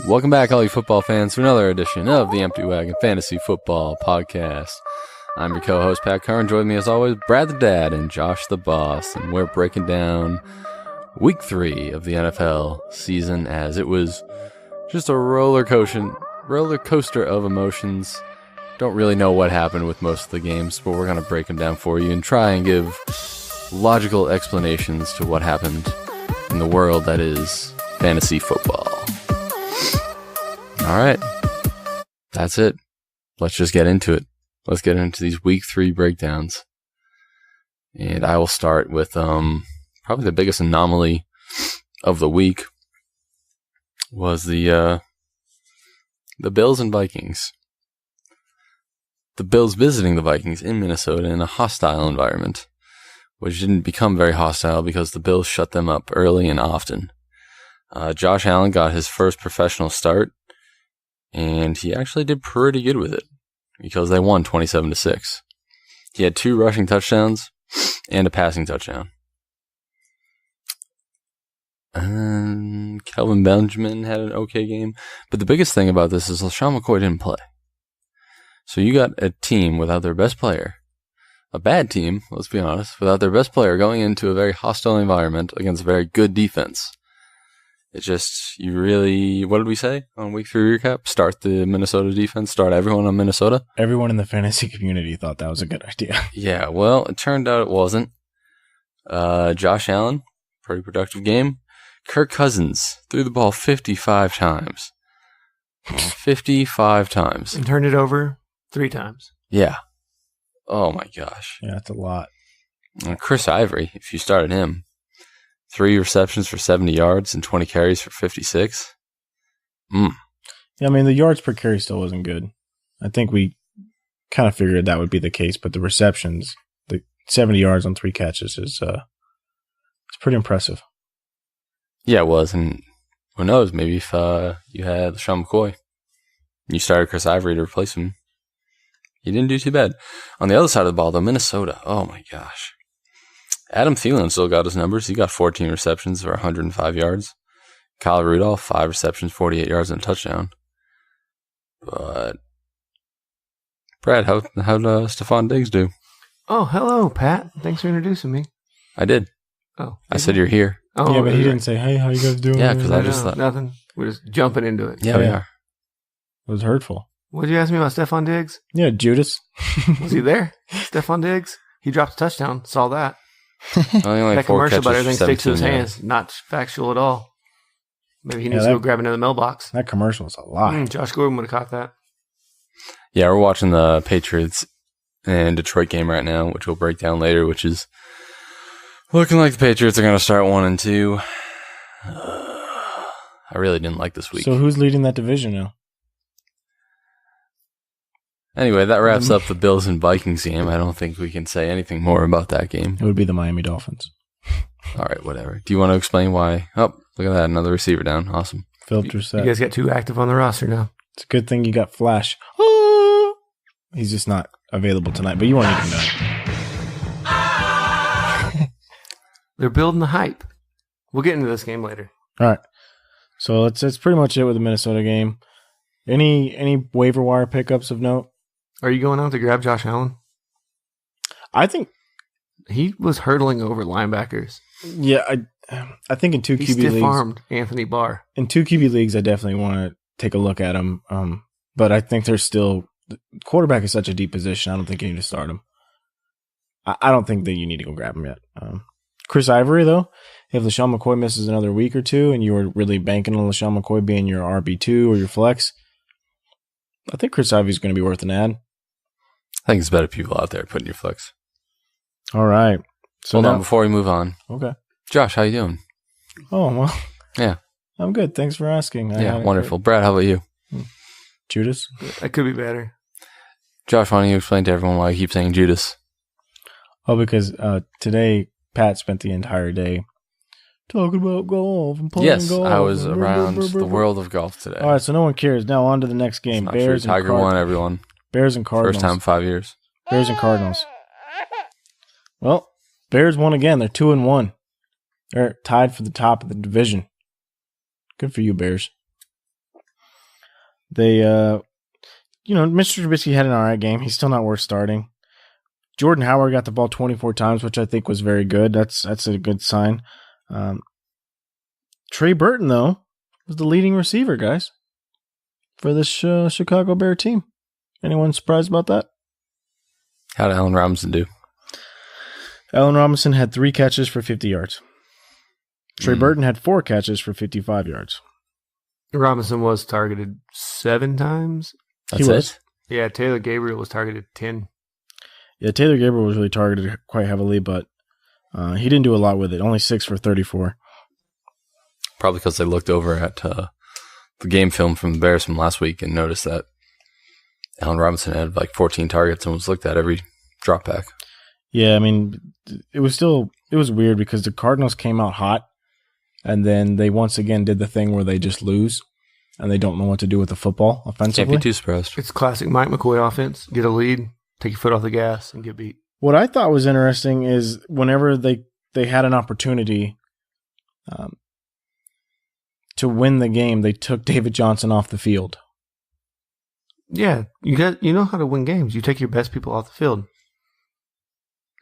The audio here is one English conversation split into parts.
Welcome back, all you football fans, to another edition of the Empty Wagon Fantasy Football Podcast. I'm your co-host, Pat Curran. Join me, as always, Brad the Dad and Josh the Boss, and we're breaking down Week 3 of the NFL season, as it was just a roller coaster of emotions. Don't really know what happened with most of the games, but we're going to break them down for you and try and give logical explanations to what happened in the world that is fantasy football. All right, that's it. Let's just get into it. Let's get into these Week 3 breakdowns. And I will start with probably the biggest anomaly of the week was the Bills and Vikings. The Bills visiting the Vikings in Minnesota in a hostile environment, which didn't become very hostile because the Bills shut them up early and often. Josh Allen got his first professional start, and he actually did pretty good with it because they won 27-6. He had 2 rushing touchdowns and a passing touchdown. And Kelvin Benjamin had an okay game. But the biggest thing about this is LaShawn McCoy didn't play. So you got a team without their best player. A bad team, let's be honest, without their best player going into a very hostile environment against a very good defense. It's just, you really, what did we say on Week 3 recap? Start the Minnesota defense, start everyone on Minnesota? Everyone in the fantasy community thought that was a good idea. Yeah, well, it turned out it wasn't. Josh Allen, pretty productive game. Kirk Cousins threw the ball 55 times. 55 times. And turned it over 3 times. Yeah. Oh my gosh. Yeah, that's a lot. And Chris Ivory, if you started him, 3 receptions for 70 yards and 20 carries for 56. Yeah, I mean, the yards per carry still wasn't good. I think we kind of figured that would be the case, but the receptions, the 70 yards on 3 catches is it's pretty impressive. Yeah, it was, and who knows, maybe if you had LaShawn McCoy, you started Chris Ivory to replace him, he didn't do too bad. On the other side of the ball, though, Minnesota, oh my gosh. Adam Thielen still got his numbers. He got 14 receptions for 105 yards. Kyle Rudolph, 5 receptions, 48 yards and a touchdown. But, Brad, how'd Stephon Diggs do? Oh, hello, Pat. Thanks for introducing me. I did. Oh, I said you're here. Oh, Yeah, but he didn't say, hey, how you guys doing? Yeah, because I just thought. Nothing. We're just jumping into it. Yeah, we are. It was hurtful. What did you ask me about Stephon Diggs? Yeah, Judas. Was he there? Stephon Diggs? He dropped a touchdown. Saw that. Only That 4 commercial catches about everything for sticks to his 17 yards. hands. Not factual at all. Maybe he needs Yeah, to go grab another mailbox. That commercial was a lot. Josh Gordon would have caught that. Yeah, we're watching the Patriots and Detroit game right now, which we'll break down later, which is looking like the Patriots are going to start 1-2. I really didn't like this week. So who's leading that division now? Anyway, that wraps up the Bills and Vikings game. I don't think we can say anything more about that game. It would be the Miami Dolphins. All right, whatever. Do you want to explain why? Oh, look at that. Another receiver down. Awesome. Filter You set. guys got 2 active on the roster now. It's a good thing you got Flash. Oh! He's just not available tonight, but you won't need him tonight. They're building the hype. We'll get into this game later. All right. So that's pretty much it with the Minnesota game. Any waiver wire pickups of note? Are you going out to grab Josh Allen? I think, He was hurdling over linebackers. yeah, I think in 2 He QB leagues. stiff-armed Anthony Barr. In 2 QB leagues, I definitely want to take a look at him. But I think there's still quarterback is such a deep position. I don't think you need to start him. I don't think that you need to go grab him yet. Chris Ivory, though, if LaShawn McCoy misses another week or 2 and you were really banking on LaShawn McCoy being your RB2 or your flex, I think Chris Ivory is going to be worth an ad. I think there's better people out there putting your flex. All right. So Hold now, on before we move on. okay. Josh, how you doing? Oh, well. Yeah. I'm good. Thanks for asking. Yeah, wonderful. Brad, how about you? Judas? That could be better. Josh, why don't you explain to everyone why I keep saying Judas? Oh, because today Pat spent the entire day talking about golf and playing Yes, golf. I was around the world of golf today. All right, so no one cares. Now on to the next game. Not true. Tiger won, everyone. Bears and Cardinals. First time in 5 years. Bears and Cardinals. Well, Bears won again. They're 2-1. They're tied for the top of the division. Good for you, Bears. They, Mr. Trubisky had an all right game. He's still not worth starting. Jordan Howard got the ball 24 times, which I think was very good. That's a good sign. Trey Burton, though, was the leading receiver, guys, for this Chicago Bear team. Anyone surprised about that? How did Allen Robinson do? Allen Robinson had 3 catches for 50 yards. Trey Burton had 4 catches for 55 yards. Robinson was targeted 7 times. That's it? Yeah, Taylor Gabriel was targeted 10. Yeah, Taylor Gabriel was really targeted quite heavily, but he didn't do a lot with it. Only 6 for 34. Probably because they looked over at the game film from the Bears from last week and noticed that Allen Robinson had like 14 targets and was looked at every drop back. Yeah, I mean, it was weird because the Cardinals came out hot, and then they once again did the thing where they just lose, and they don't know what to do with the football offensively. Can't be too surprised. It's classic Mike McCoy offense. Get a lead, take your foot off the gas, and get beat. What I thought was interesting is whenever they had an opportunity to win the game, they took David Johnson off the field. Yeah, you know how to win games. You take your best people off the field.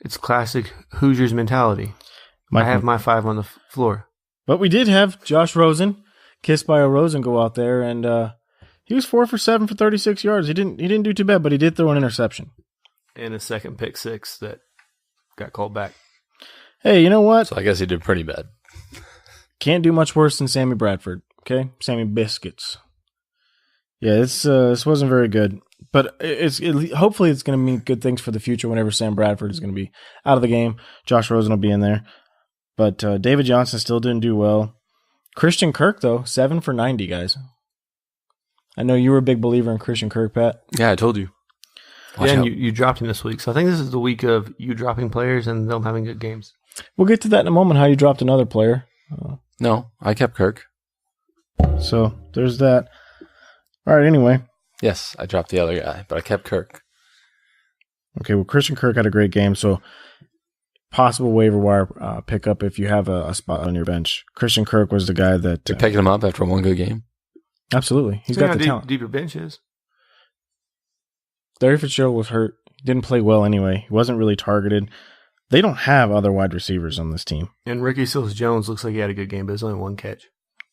It's classic Hoosiers mentality. I have my 5 on the floor. But we did have Josh Rosen, Kissed by a Rosen, go out there, and he was 4 for 7 for 36 yards. He didn't do too bad, but he did throw an interception. And a second pick 6 that got called back. Hey, you know what? So I guess he did pretty bad. Can't do much worse than Sammy Bradford, okay? Sammy Biscuits. Yeah, this wasn't very good. But hopefully it's going to mean good things for the future whenever Sam Bradford is going to be out of the game. Josh Rosen will be in there. But David Johnson still didn't do well. Christian Kirk, though, 7 for 90, guys. I know you were a big believer in Christian Kirk, Pat. Yeah, I told you. Yeah, and you dropped him this week. So I think this is the week of you dropping players and them having good games. We'll get to that in a moment, how you dropped another player. No, I kept Kirk. So there's that. All right, anyway. Yes, I dropped the other guy, but I kept Kirk. Okay, well, Christian Kirk had a great game, so possible waiver wire pickup if you have a spot on your bench. Christian Kirk was the guy that... You're picking him up after one good game? Absolutely. He's got the talent. Deep your bench is. Larry Fitzgerald was hurt. He didn't play well anyway. He wasn't really targeted. They don't have other wide receivers on this team. And Ricky Seals-Jones looks like he had a good game, but it's only 1 catch.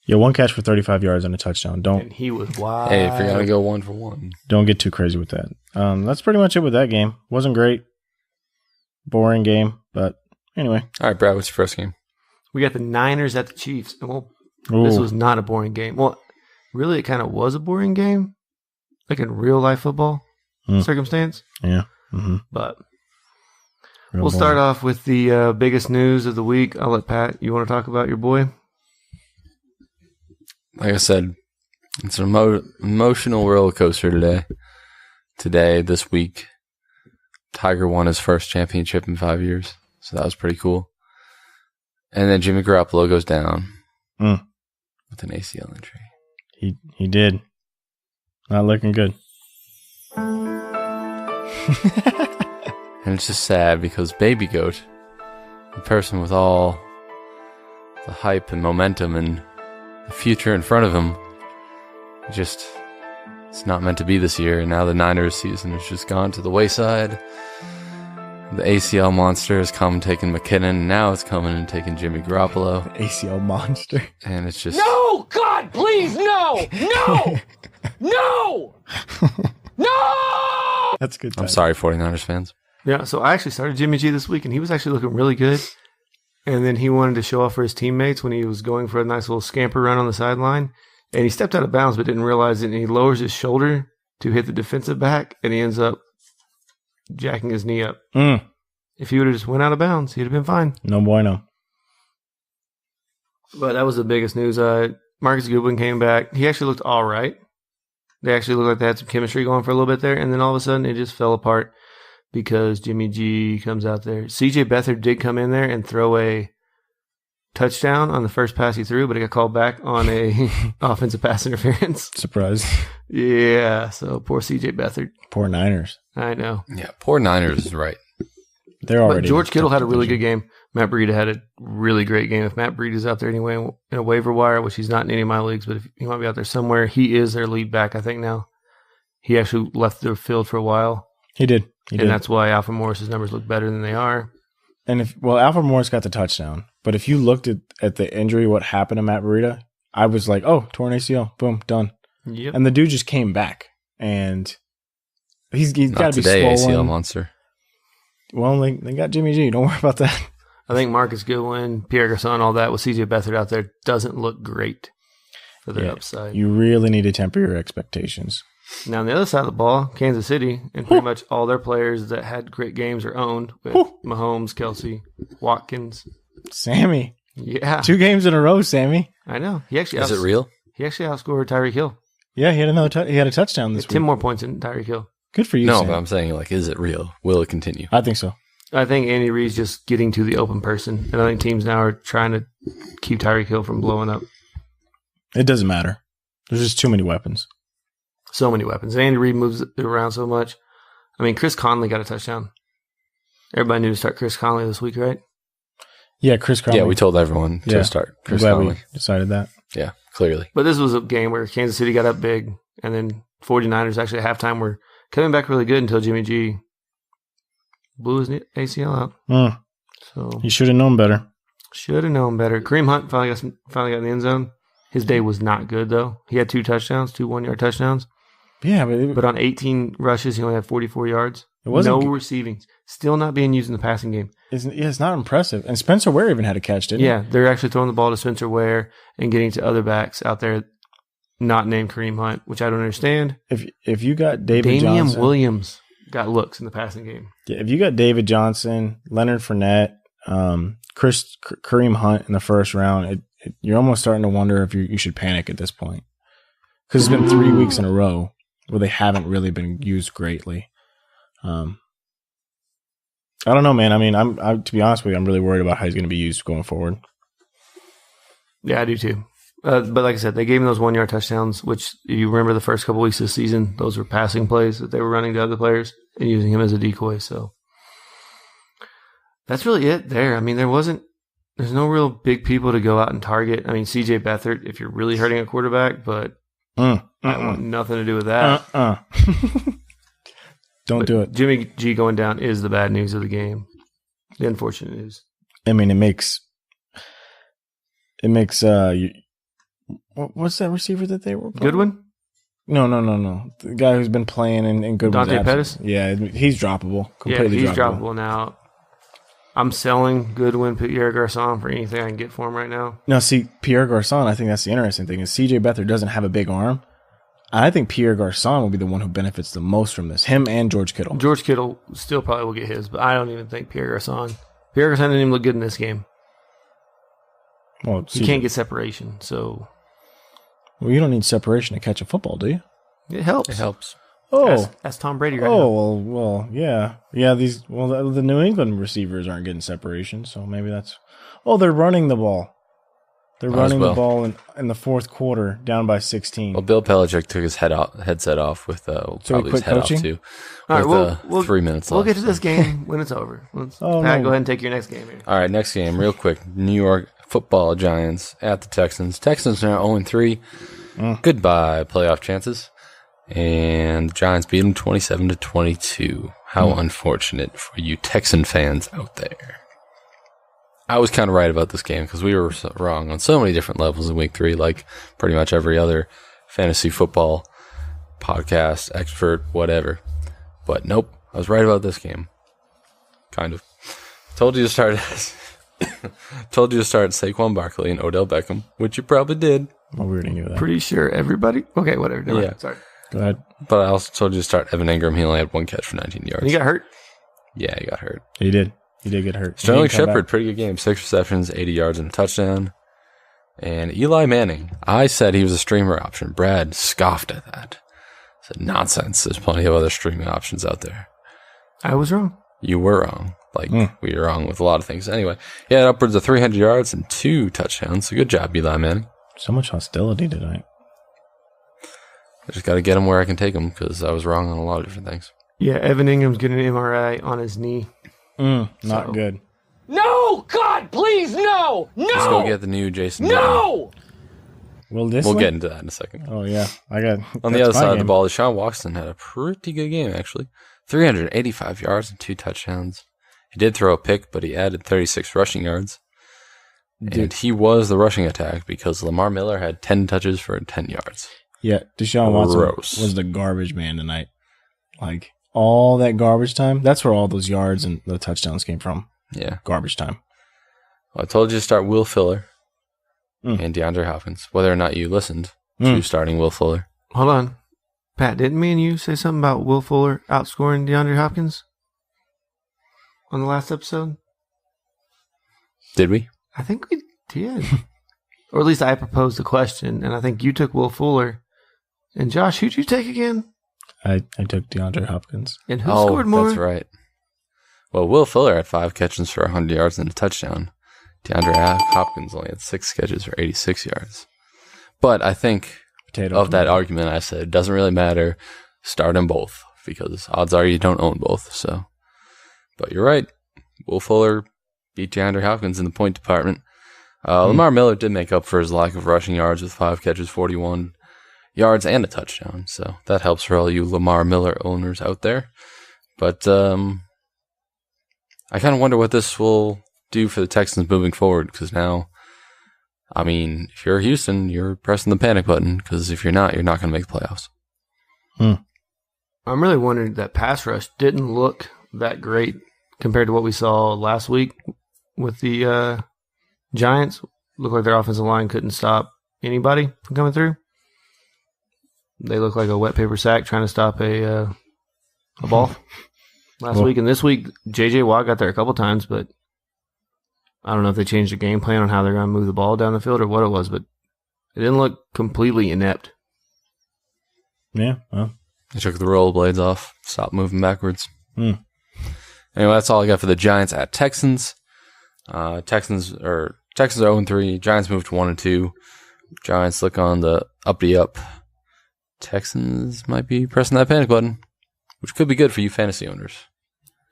Yeah, 1 catch for 35 yards and a touchdown. And he was wild. Hey, if you're going to go 1 for 1. Don't get too crazy with that. That's pretty much it with that game. Wasn't great. Boring game, but anyway. All right, Brad, what's your first game? We got the Niners at the Chiefs. Well, this was not a boring game. Well, really, it kind of was a boring game, like in real life football circumstance. Yeah. Mm-hmm. But We'll start off with the biggest news of the week. I'll let Pat, you want to talk about your boy? Like I said, it's an emotional roller coaster this week. Tiger won his first championship in 5 years, so that was pretty cool. And then Jimmy Garoppolo goes down with an ACL injury. He did. Not looking good. And it's just sad because Baby Goat, the person with all the hype and momentum and the future in front of him, it's not meant to be this year. And now the Niners season has just gone to the wayside. The ACL monster has come taking McKinnon, and now it's coming and taking Jimmy Garoppolo. The ACL monster. And it's just... No! God, please, no! No! No! No! That's good. I'm sorry, 49ers fans. Yeah, so I actually started Jimmy G this week, and he was actually looking really good. And then he wanted to show off for his teammates when he was going for a nice little scamper run on the sideline. And he stepped out of bounds but didn't realize it, and he lowers his shoulder to hit the defensive back, and he ends up jacking his knee up. If he would have just went out of bounds, he'd have been fine. No bueno. But that was the biggest news. Marcus Goodwin came back. He actually looked all right. They actually looked like they had some chemistry going for a little bit there, and then all of a sudden it just fell apart because Jimmy G comes out there. CJ Beathard did come in there and throw a touchdown on the first pass he threw, but it got called back on a offensive pass interference. Surprise. Yeah, so poor CJ Beathard. Poor Niners. I know. Yeah, poor Niners is right. They're already. But George Kittle had a really division. good game. Matt Breida had a really great game. If Matt Breida's out there anyway in a waiver wire, which he's not in any of my leagues, but if he might be out there somewhere, he is their lead back, I think, now. He actually left the field for a while. He did. And that's why Alfred Morris's numbers look better than they are. And Alfred Morris got the touchdown. But if you looked at the injury, what happened to Matt Breida, I was like, oh, torn ACL. Boom, done. Yep. And the dude just came back. And he's got to be today, swollen. ACL monster. Well, they got Jimmy G. Don't worry about that. I think Marcus Goodwin, Pierre Garçon, all that with CJ Beathard out there doesn't look great for their upside. You really need to temper your expectations. Now, on the other side of the ball, Kansas City, and pretty much all their players that had great games are owned with Mahomes, Kelsey, Watkins. Sammy. Yeah. 2 games in a row, Sammy. I know. Is it real? He actually outscored Tyreek Hill. Yeah, he had he had a touchdown this week. 10 more points than Tyreek Hill. Good for you, No, Sam. but I'm saying, like, is it real? Will it continue? I think so. I think Andy Reid's just getting to the open person, and I think teams now are trying to keep Tyreek Hill from blowing up. It doesn't matter. There's just too many weapons. So many weapons. And Andy Reid moves it around so much. I mean, Chris Conley got a touchdown. Everybody knew to start Chris Conley this week, right? Yeah, Chris Conley. Yeah, we told everyone to start Chris I'm glad Conley. we decided that. Yeah, clearly. But this was a game where Kansas City got up big, and then 49ers actually at halftime were coming back really good until Jimmy G blew his ACL out. So He should have known better. should have known better. Kareem Hunt finally got in the end zone. His day was not good, though. He had 2 touchdowns, 2 one-yard touchdowns. Yeah, But on 18 rushes, he only had 44 yards. It wasn't no receiving. Still not being used in the passing game. it's not impressive. And Spencer Ware even had a catch, didn't he? Yeah, they're actually throwing the ball to Spencer Ware and getting to other backs out there not named Kareem Hunt, which I don't understand. If you got David Damian Johnson, Williams got looks in the passing game. yeah, if you got David Johnson, Leonard Fournette, Kareem Hunt in the first round, you're almost starting to wonder if you should panic at this point, because it's been 3 weeks in a row where they haven't really been used greatly. I don't know, man. I mean, to be honest with you, I'm really worried about how he's going to be used going forward. Yeah, I do too. But like I said, they gave him those 1-yard touchdowns, which you remember the first couple weeks of the season, those were passing plays that they were running to other players and using him as a decoy. So that's really it there. I mean, there's no real big people to go out and target. I mean, CJ Beathard, if you're really hurting a quarterback, but I want nothing to do with that. Don't do it. Jimmy G going down is the bad news of the game. The unfortunate news. I mean, it makes what's that receiver that they were playing? Goodwin? No. The guy who's been playing in Goodwin's Dante absence. Pettis? Yeah, he's droppable. Completely he's droppable now. I'm selling Goodwin, Pierre Garçon for anything I can get for him right now. Now, see, Pierre Garçon, I think that's the interesting thing, is CJ Beathard doesn't have a big arm. I think Pierre Garçon will be the one who benefits the most from this. Him and George Kittle. George Kittle still probably will get his, but I don't even think Pierre Garçon. Pierre Garçon didn't even look good in this game. Well, He can't get separation, so Well, you don't need separation to catch a football, do you? it helps. It helps. Oh, That's Tom Brady right now. well, yeah. The New England receivers aren't getting separation, so maybe that's. Oh, they're running the ball. They're running the ball in the fourth quarter, down by 16. Well, Bill Belichick took his headset off with probably his quit head coaching? off too. All right, With 3 minutes We'll left. get to this game when it's over. Pat, go ahead and take your next game here. All right, next game, real quick. New York Football Giants at the Texans. Texans are now 0-3. Goodbye playoff chances. And the Giants beat them 27-22. How unfortunate for you Texan fans out there. I was kind of right about this game because we were wrong on so many different levels in week 3, like pretty much every other fantasy football podcast, expert, whatever. But nope, I was right about this game. Kind of. Told you to start Saquon Barkley and Odell Beckham, which you probably did. Well, we already knew that. Pretty sure everybody. Okay, whatever. Never mind. Sorry. Go ahead. But I also told you to start Evan Ingram. He only had 1 catch for 19 yards. And he got hurt. Yeah, he got hurt. He did. He did get hurt. Sterling He didn't come Shepard, back. pretty good game. 6 receptions, 80 yards, and a touchdown. And Eli Manning, I said he was a streamer option. Brad scoffed at that. Said, nonsense. There's plenty of other streaming options out there. I was wrong. You were wrong. We were wrong with a lot of things. Anyway, he had upwards of 300 yards and 2 touchdowns. So good job, Eli Manning. So much hostility tonight. I just got to get him where I can take him because I was wrong on a lot of different things. Yeah, Evan Ingram's getting an MRI on his knee. Not good. No! God, please, no! No! Let's go get the new Jason. No! Will this? We'll get into that in a second. Oh yeah, I got. On the other side of the ball, Deshaun Watson had a pretty good game, actually. 385 yards and 2 touchdowns. He did throw a pick, but he added 36 rushing yards. And he was the rushing attack because Lamar Miller had 10 touches for 10 yards. Yeah, Deshaun Watson was the garbage man tonight. Like, all that garbage time, that's where all those yards and the touchdowns came from. Yeah. Garbage time. Well, I told you to start Will Fuller and DeAndre Hopkins, whether or not you listened to starting Will Fuller. Hold on. Pat, didn't me and you say something about Will Fuller outscoring DeAndre Hopkins on the last episode? Did we? I think we did. Or at least I proposed the question, and I think you took Will Fuller. And Josh, who'd you take again? I took DeAndre Hopkins. And who scored more? That's right. Well, Will Fuller had 5 catches for 100 yards and a touchdown. DeAndre Hopkins only had 6 catches for 86 yards. But I think of that argument, I said, it doesn't really matter. Start them both because odds are you don't own both. So, but you're right. Will Fuller beat DeAndre Hopkins in the point department. Lamar Miller did make up for his lack of rushing yards with 5 catches, 41 yards, and a touchdown. So that helps for all you Lamar Miller owners out there. But I kind of wonder what this will do for the Texans moving forward because now, I mean, if you're Houston, you're pressing the panic button because if you're not going to make the playoffs. I'm really wondering that pass rush didn't look that great compared to what we saw last week with the Giants. Looked like their offensive line couldn't stop anybody from coming through. They look like a wet paper sack trying to stop a ball last week. And this week, J.J. Watt got there a couple times, but I don't know if they changed the game plan on how they're going to move the ball down the field or what it was, but it didn't look completely inept. Yeah, well. They took the rollerblades off, stopped moving backwards. Anyway, that's all I got for the Giants at Texans. Texans are 0-3. Giants moved to 1-2. Giants look on the up. Texans might be pressing that panic button, which could be good for you fantasy owners.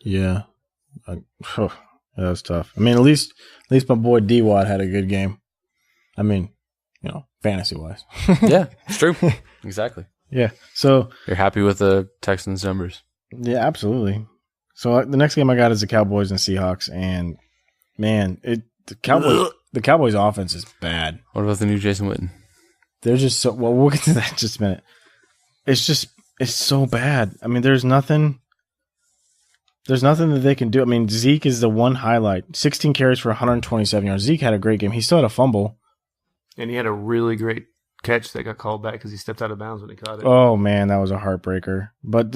Yeah. That was tough. I mean, at least my boy D-Watt had a good game. I mean, fantasy-wise. Yeah, it's true. Exactly. Yeah. So you're happy with the Texans numbers? Yeah, absolutely. So the next game I got is the Cowboys and Seahawks, and man, the Cowboys offense is bad. What about the new Jason Witten? They're just so well. We'll get to that in just a minute. It's so bad. I mean, there's nothing that they can do. I mean, Zeke is the one highlight. 16 carries for 127 yards. Zeke had a great game. He still had a fumble, and he had a really great catch that got called back because he stepped out of bounds when he caught it. Oh man, that was a heartbreaker. But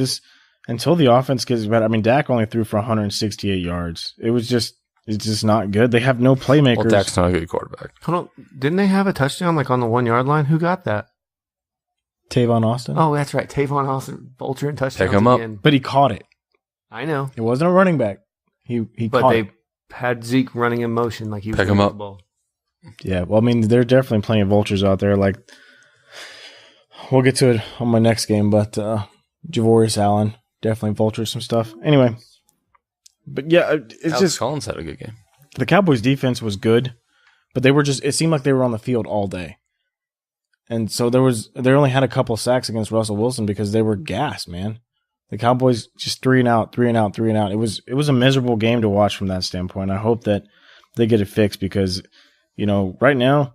until the offense gets better, I mean, Dak only threw for 168 yards. It's just not good. They have no playmakers. Well, Dak's not a good quarterback. Hold on. Didn't they have a touchdown like on the 1 yard line? Who got that? Tavon Austin. Oh, that's right. Tavon Austin, vulture and touchdown. Pick him up. But he caught it. I know. It wasn't a running back. He but caught they it. had Zeke running in motion like he was Pick him up. the ball. Yeah, well, I mean, there are definitely plenty of vultures out there. Like, we'll get to it on my next game, but Javorius Allen definitely vultures some stuff. Anyway, but yeah, it's Alex just Collins had a good game. The Cowboys' defense was good, but it seemed like they were on the field all day, and so they only had a couple of sacks against Russell Wilson because they were gassed, man. The Cowboys just 3 and out. It was a miserable game to watch from that standpoint. I hope that they get it fixed because, right now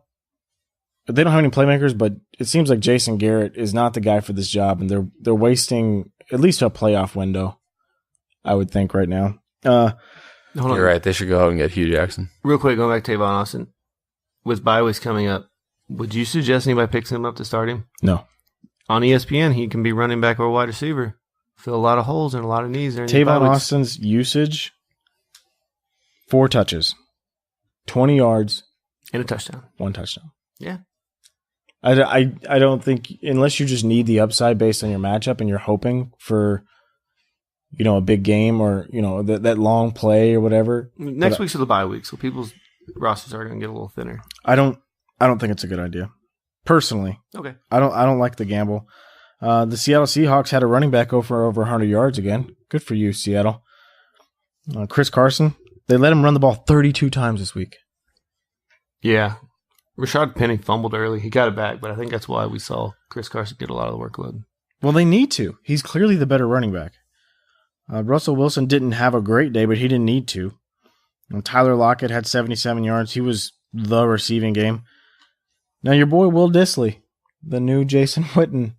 they don't have any playmakers, but it seems like Jason Garrett is not the guy for this job, and they're wasting at least a playoff window, I would think right now. You're right. They should go out and get Hugh Jackson. Real quick, going back to Tavon Austin. With bye weeks coming up, would you suggest anybody picks him up to start him? No. On ESPN, he can be running back or wide receiver. Fill a lot of holes and a lot of needs there. Tavon Austin's usage, 4 touches, 20 yards. And a touchdown. 1 touchdown. Yeah. I don't think, unless you just need the upside based on your matchup and you're hoping for, a big game or, that long play or whatever. Next week's are the bye week, so people's rosters are going to get a little thinner. I don't think it's a good idea. Personally. Okay. I don't like the gamble. The Seattle Seahawks had a running back go for over 100 yards again. Good for you, Seattle. Chris Carson, they let him run the ball 32 times this week. Yeah. Rashad Penny fumbled early. He got it back, but I think that's why we saw Chris Carson get a lot of the workload. Well, they need to. He's clearly the better running back. Russell Wilson didn't have a great day, but he didn't need to. And Tyler Lockett had 77 yards. He was the receiving game. Now your boy Will Dissly, the new Jason Witten.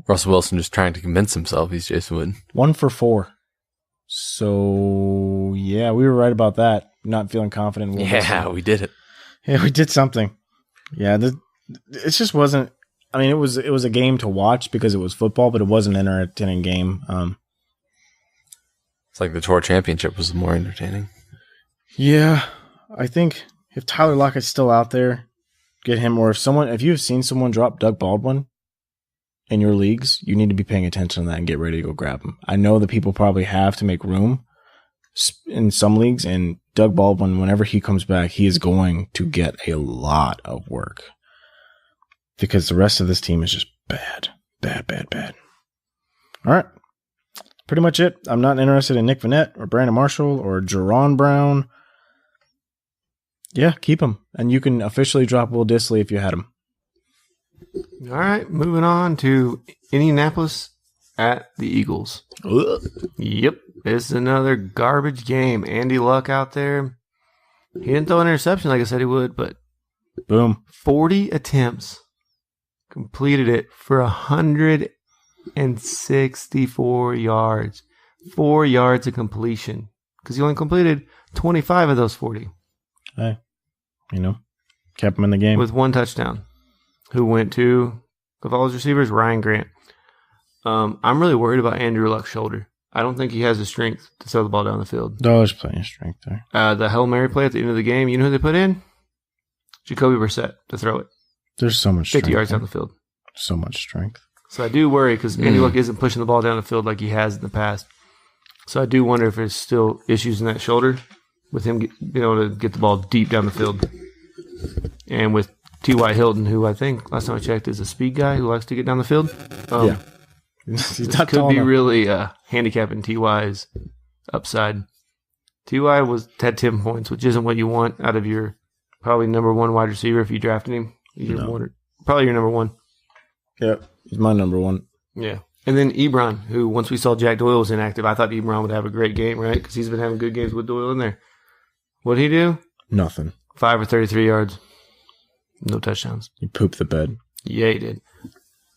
Russell Wilson just trying to convince himself he's Jason Witten. 1 for 4. So, yeah, we were right about that. Not feeling confident in Will Dissly. We did it. Yeah, we did something. Yeah, it just wasn't. I mean, it was a game to watch because it was football, but it wasn't an entertaining game. It's like the tour championship was more entertaining. Yeah, I think if Tyler Lockett's still out there, get him. Or if you've seen someone drop Doug Baldwin in your leagues, you need to be paying attention to that and get ready to go grab him. I know that people probably have to make room in some leagues, and Doug Baldwin, whenever he comes back, he is going to get a lot of work because the rest of this team is just bad. All right. Pretty much it. I'm not interested in Nick Vannett or Brandon Marshall or Jerron Brown. Yeah, keep him. And you can officially drop Will Dissly if you had him. All right, moving on to Indianapolis at the Eagles. Ugh. Yep, it's another garbage game. Andy Luck out there. He didn't throw an interception like I said he would, but Boom. 40 attempts. Completed it for 164 yards. 4 yards of completion. Because he only completed 25 of those 40. Hey, kept him in the game. With 1 touchdown. Who went to, of all his receivers, Ryan Grant. I'm really worried about Andrew Luck's shoulder. I don't think he has the strength to throw the ball down the field. There's plenty of strength there. The Hail Mary play at the end of the game, you know who they put in? Jacoby Brissett to throw it. There's so much 50 strength. yards down the field. So much strength. So I do worry because Andy Luck isn't pushing the ball down the field like he has in the past. So I do wonder if there's still issues in that shoulder with him being able to get the ball deep down the field. And with T.Y. Hilton, who I think, last time I checked, is a speed guy who likes to get down the field. Yeah. This could be really handicapping T.Y.'s upside. T.Y. had 10 points, which isn't what you want out of your probably number 1 wide receiver if you drafted him. Probably your number 1. Yep. He's my number 1. Yeah. And then Ebron, who once we saw Jack Doyle was inactive, I thought Ebron would have a great game, right? Because he's been having good games with Doyle in there. What'd he do? Nothing. 5 or 33 yards. No touchdowns. He pooped the bed. Yeah, he did.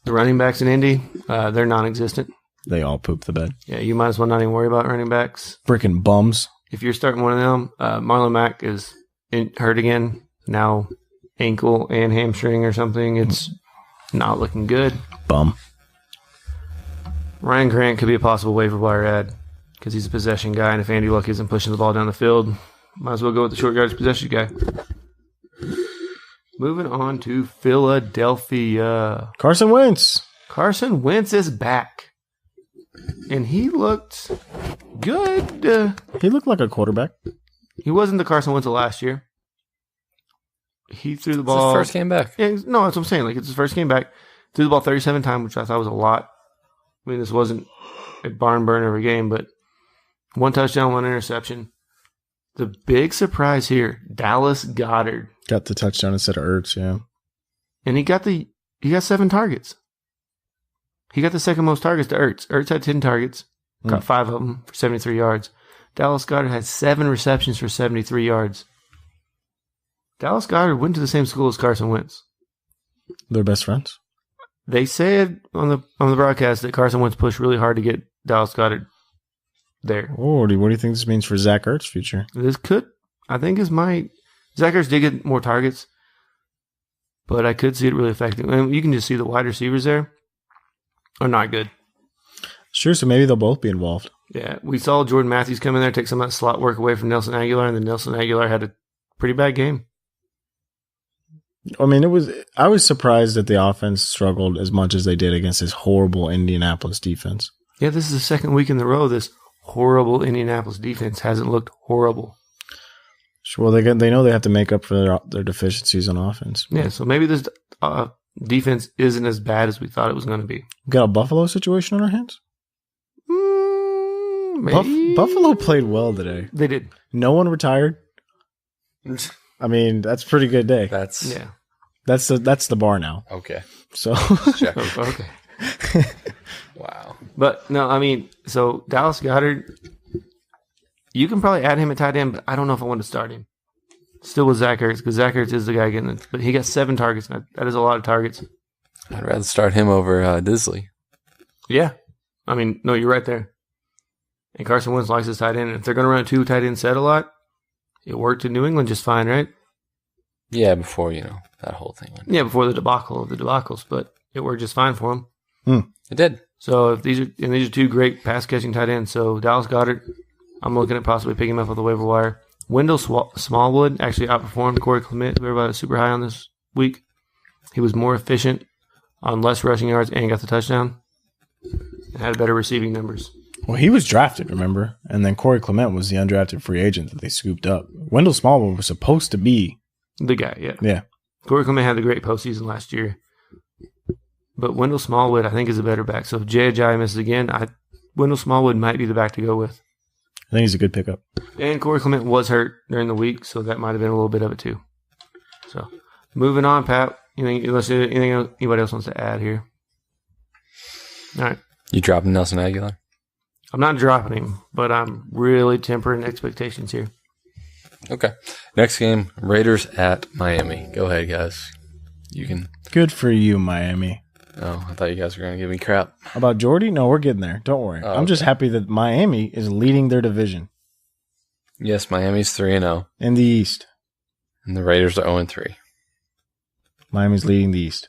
The running backs in Indy, they're non-existent. They all pooped the bed. Yeah, you might as well not even worry about running backs. Freaking bums. If you're starting one of them, Marlon Mack is hurt again. Now ankle and hamstring or something. It's not looking good. Bum. Ryan Grant could be a possible waiver wire ad because he's a possession guy, and if Andy Luck isn't pushing the ball down the field, might as well go with the short yardage possession guy. Moving on to Philadelphia. Carson Wentz. Carson Wentz is back. And he looked good. He looked like a quarterback. He wasn't the Carson Wentz of last year. He threw the ball. It's his first game back. Yeah, no, that's what I'm saying. Like, it's his first game back. Threw the ball 37 times, which I thought was a lot. I mean, this wasn't a barn burner of a game, but 1 touchdown, 1 interception. The big surprise here, Dallas Goedert. Got the touchdown instead of Ertz, yeah. And he got 7 targets. He got the second most targets to Ertz. Ertz had 10 targets, got 5 of them for 73 yards. Dallas Goedert had 7 receptions for 73 yards. Dallas Goedert went to the same school as Carson Wentz. They're best friends. They said on the broadcast that Carson Wentz pushed really hard to get Dallas Goedert there. Oh, what do you think this means for Zach Ertz's future? This could, I think, Zach Ertz did get more targets, but I could see it really affecting. And you can just see the wide receivers there are not good. Sure, so maybe they'll both be involved. Yeah, we saw Jordan Matthews come in there, take some of that slot work away from Nelson Aguilar, and then Nelson Aguilar had a pretty bad game. I mean, I was surprised that the offense struggled as much as they did against this horrible Indianapolis defense. Yeah, this is the second week in a row this horrible Indianapolis defense hasn't looked horrible. Sure, they know they have to make up for their deficiencies on offense. Yeah, so maybe this defense isn't as bad as we thought it was going to be. We got a Buffalo situation on our hands? Maybe. Buffalo played well today. They did. No one retired. I mean, that's a pretty good day. That's That's the bar now. okay. So Check. Oh, okay. Wow. But no, I mean, so Dallas Goedert, you can probably add him at tight end, but I don't know if I want to start him. Still with Zach Ertz, because Zach Ertz is the guy getting it. But he got 7 targets. That is a lot of targets. I'd rather start him over Disley. Yeah. I mean, no, you're right there. And Carson Wentz likes his tight end. If they're going to run a 2 tight end set a lot, it worked in New England just fine, right? Yeah, before, that whole thing went. Yeah, before the debacle of the debacles, but it worked just fine for him. It did. So if these are 2 great pass catching tight ends. So Dallas Goedert, I'm looking at possibly picking him up off the waiver wire. Wendell Smallwood actually outperformed Corey Clement, who everybody was super high on this week. He was more efficient on less rushing yards and got the touchdown. And had better receiving numbers. well, he was drafted, remember? And then Corey Clement was the undrafted free agent that they scooped up. Wendell Smallwood was supposed to be The guy, yeah. Yeah. Corey Clement had a great postseason last year. But Wendell Smallwood, I think, is a better back. So if Jay Ajayi misses again, Wendell Smallwood might be the back to go with. I think he's a good pickup. And Corey Clement was hurt during the week, so that might have been a little bit of it too. So moving on, Pat. Anything anybody else wants to add here? All right. You dropping Nelson Aguilar? I'm not dropping him, but I'm really tempering expectations here. Okay. Next game, Raiders at Miami. Go ahead, guys. You can. Good for you, Miami. Oh, I thought you guys were going to give me crap. How about Jordy? No, we're getting there. Don't worry. Oh, I'm just happy that Miami is leading their division Yes, Miami's 3-0, in the East. and the Raiders are 0-3. Miami's leading the East.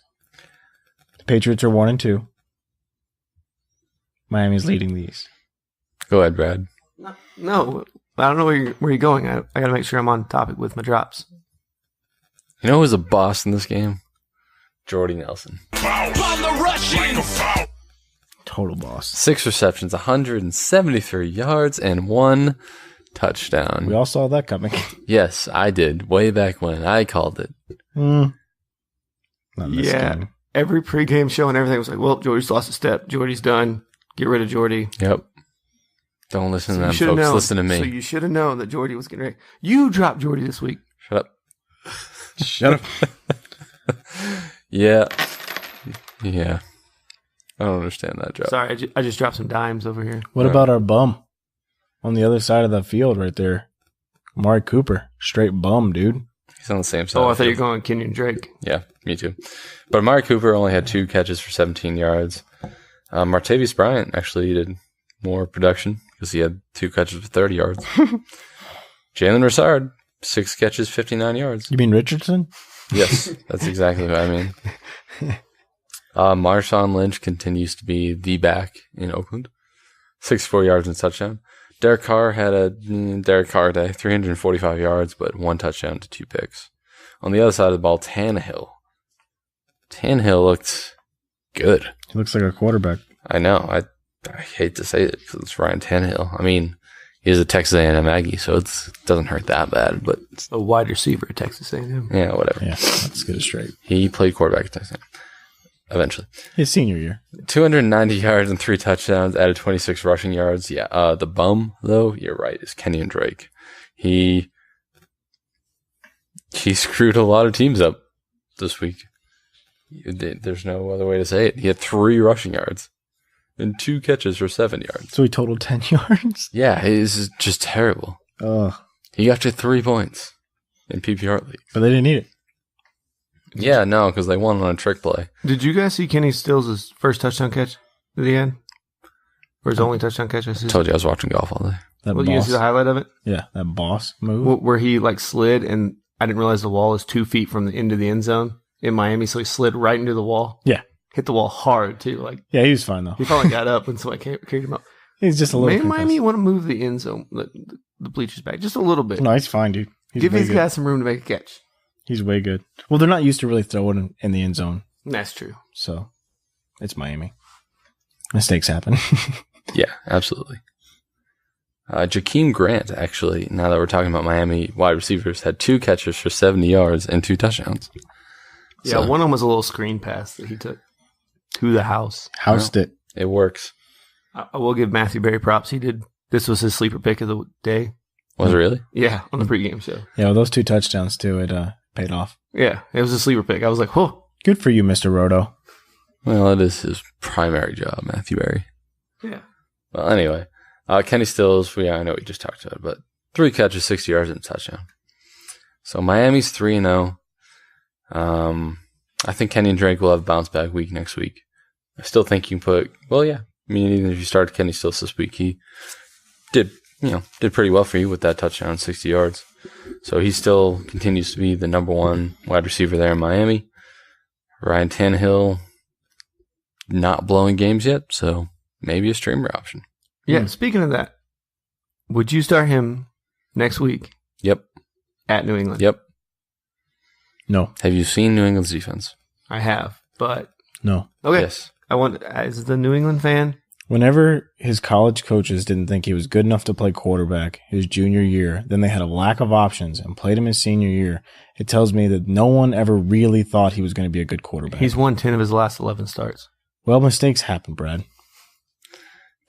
The Patriots are 1-2. Miami's leading the East. Go ahead, Brad. No, I don't know where you're going. I got to make sure I'm on topic with my drops. You know who was a boss in this game? Jordy Nelson. Total boss. 6 receptions, 173 yards, and 1 touchdown. We all saw that coming. Yes, I did. Way back when. I called it. Not this Yeah. game. Every pregame show and everything was like, well, Jordy's lost a step. Jordy's done. Get rid of Jordy. Yep. Don't listen to them, should've folks. known. Listen to me. So you should have known that Jordy was getting ready. You dropped Jordy this week. Shut up. Shut up. Yeah. Yeah. I don't understand that job. Sorry, I just dropped some dimes over here. What about our bum on the other side of the field right there? Amari Cooper. Straight bum, dude. He's on the same side. Oh, I of thought the you were field. going Kenyon Drake. Yeah, me too. But Amari Cooper only had 2 catches for 17 yards. Martavis Bryant actually did more production because he had 2 catches for 30 yards. Jalen Richard, 6 catches, 59 yards. You mean Richardson? Yes, that's exactly what I mean. Marshawn Lynch continues to be the back in Oakland. 64 yards and touchdown. Derek Carr had a Derek Carr day, 345 yards, but 1 touchdown to 2 picks. On the other side of the ball, Tannehill. Tannehill looked good. He looks like a quarterback. I know. I hate to say it because it's Ryan Tannehill. I mean, he is a Texas A&M Aggie, so it doesn't hurt that bad. But A wide receiver at Texas A&M. yeah, whatever. Yeah, let's get it straight. He played quarterback at Texas A&M eventually. His senior year. 290 yards and 3 touchdowns, added 26 rushing yards. Yeah, the bum, though, you're right, is Kenyon Drake. He screwed a lot of teams up this week. There's no other way to say it. He had 3 rushing yards and 2 catches for 7 yards. So he totaled 10 yards? Yeah, it is just terrible. He got you 3 points in PPR league. But they didn't need it. Yeah, no, because they won on a trick play. Did you guys see Kenny Stills' first touchdown catch that he had? Or his only touchdown catch? I told you I was watching golf all day. That Well, you guys boss. see the highlight of it? Yeah, that boss move. Where he slid and I didn't realize the wall is 2 feet from the end of the end zone in Miami, so he slid right into the wall. Yeah. Hit the wall hard too. Yeah, he was fine, though. He probably got up when somebody carried him up. He's just a little Maybe concussed. Miami want to move the end zone, the bleachers back just a little bit. No, he's fine, dude. He's Give way these good. guys some room to make a catch. He's way good. Well, they're not used to really throwing in the end zone, That's true. so it's Miami. Mistakes happen. Yeah, absolutely. Jakeem Grant, actually, now that we're talking about Miami wide receivers, had 2 catches for 70 yards and 2 touchdowns. Yeah, So, one of them was a little screen pass that he took to the house. Housed it. it works. I will give Matthew Berry props. He did This was his sleeper pick of the day. Was it really? Yeah, on the pregame show. Yeah, well, those 2 touchdowns, too, it paid off. Yeah, it was a sleeper pick. I was like, whoa. Good for you, Mr. Roto. Well, it is his primary job, Matthew Berry. Yeah. Well, anyway, Kenny Stills, I know we just talked about it, but 3 catches, 60 yards, and a touchdown. So Miami's 3-0. I think Kenny and Drake will have a bounce back week next week. I still think you can put, even if you start Kenny Stills this week, he did pretty well for you with that touchdown, 60 yards. So he still continues to be the number 1 wide receiver there in Miami. Ryan Tannehill not blowing games yet, so maybe a streamer option. Yeah, speaking of that, would you start him next week? Yep. At New England? Yep. No. Have you seen New England's defense? I have, but... No. Okay. Yes. I want, as the New England fan... Whenever his college coaches didn't think he was good enough to play quarterback his junior year, then they had a lack of options and played him his senior year, it tells me that no one ever really thought he was going to be a good quarterback. He's won 10 of his last 11 starts. Well, mistakes happen, Brad.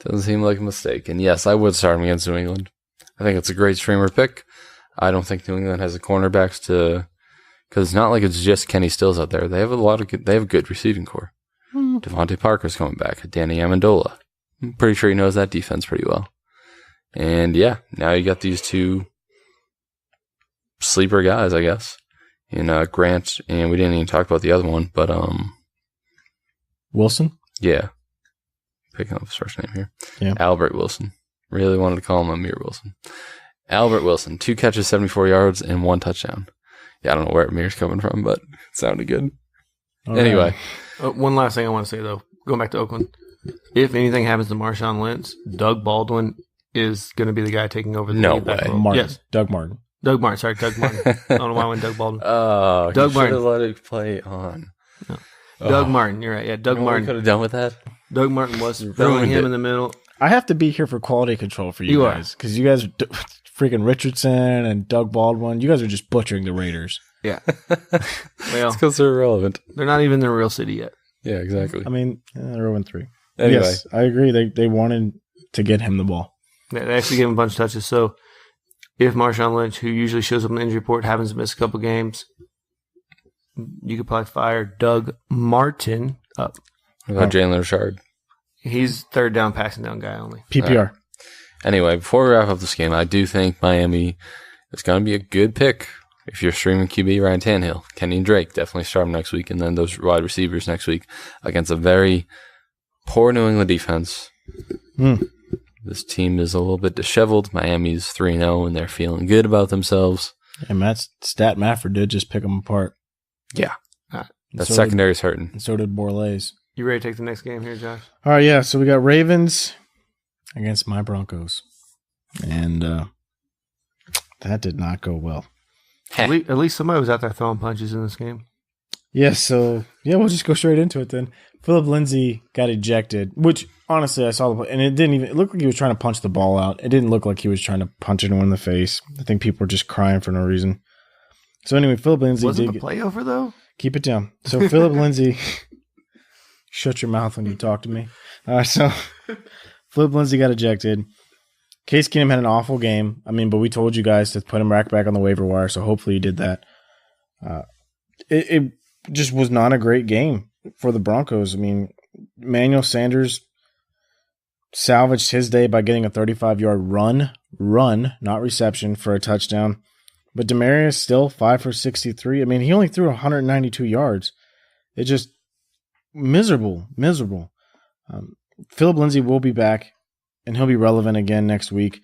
Doesn't seem like a mistake. And yes, I would start him against New England. I think it's a great streamer pick. I don't think New England has the cornerbacks to... Because it's not like it's just Kenny Stills out there. They have a good receiving core. Devontae Parker's coming back. Danny Amendola. I'm pretty sure he knows that defense pretty well. And yeah, now you got these 2 sleeper guys, I guess. In Grant, and we didn't even talk about the other one, but Wilson? Yeah. Picking up his first name here. Yeah. Albert Wilson. Really wanted to call him Amir Wilson. Albert Wilson, 2 catches, 74 yards, and 1 touchdown. Yeah, I don't know where Amir's coming from, but it sounded good. All anyway. right. One last thing I want to say, though. Going back to Oakland. If anything happens to Marshawn Lynch, Doug Baldwin is going to be the guy taking over the lead back role. Martin. Yes. Doug Martin. Doug Martin. Sorry, Doug Martin. I don't know why I went Doug Baldwin. Oh, Doug Martin. should have let it play on. No. Doug Martin. You're right. Yeah, Doug Martin. Could have done with that. Doug Martin was throwing him in the middle. I have to be here for quality control for you guys. Because you guys are freaking Richardson and Doug Baldwin. You guys are just butchering the Raiders. Yeah. Well, it's because they're irrelevant. They're not even in the real city yet. Yeah, exactly. I mean, they're 0-3. Anyway. Yes, I agree. They wanted to get him the ball. Yeah, they actually gave him a bunch of touches. So if Marshawn Lynch, who usually shows up in the injury report, happens to miss a couple games, you could probably fire Doug Martin up. What about Jalen Richard? He's third down, passing down guy only. PPR. Right. Anyway, before we wrap up this game, I do think Miami is going to be a good pick. If you're streaming QB, Ryan Tannehill, Kenny and Drake, definitely start them next week, and then those wide receivers next week against a very poor New England defense. This team is a little bit disheveled. Miami's 3-0, and they're feeling good about themselves. And Stat Mafford did just pick them apart. Yeah. That so secondary's hurting. And so did Borlays. You ready to take the next game here, Josh? All right, yeah. So we got Ravens against my Broncos. And that did not go well. At least somebody was out there throwing punches in this game. Yeah, so, we'll just go straight into it then. Philip Lindsay got ejected, which, honestly, I saw the play, and it looked like he was trying to punch the ball out. It didn't look like he was trying to punch anyone in the face. I think people were just crying for no reason. So anyway, Philip Lindsay Wasn't the play over, though? Keep it down. So Philip Lindsay, shut your mouth when you talk to me. So Philip Lindsay got ejected. Case Keenum had an awful game. But we told you guys to put him back on the waiver wire, so hopefully you did that. It just was not a great game for the Broncos. Emmanuel Sanders salvaged his day by getting a 35-yard run, not reception, for a touchdown. But Demaryius still 5 for 63. He only threw 192 yards. It just miserable. Philip Lindsay will be back, and he'll be relevant again next week.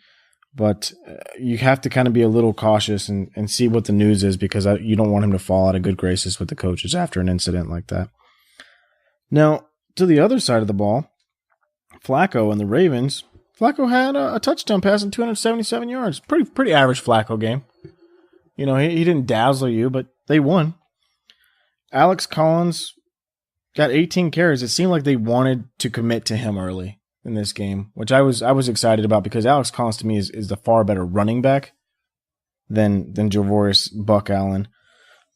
But you have to kind of be a little cautious and see what the news is, because you don't want him to fall out of good graces with the coaches after an incident like that. Now, to the other side of the ball, Flacco and the Ravens. Flacco had a touchdown pass and 277 yards. Pretty average Flacco game. He didn't dazzle you, but they won. Alex Collins got 18 carries. It seemed like they wanted to commit to him early in this game, which I was excited about, because Alex Collins to me is the far better running back than Javorius Buck Allen.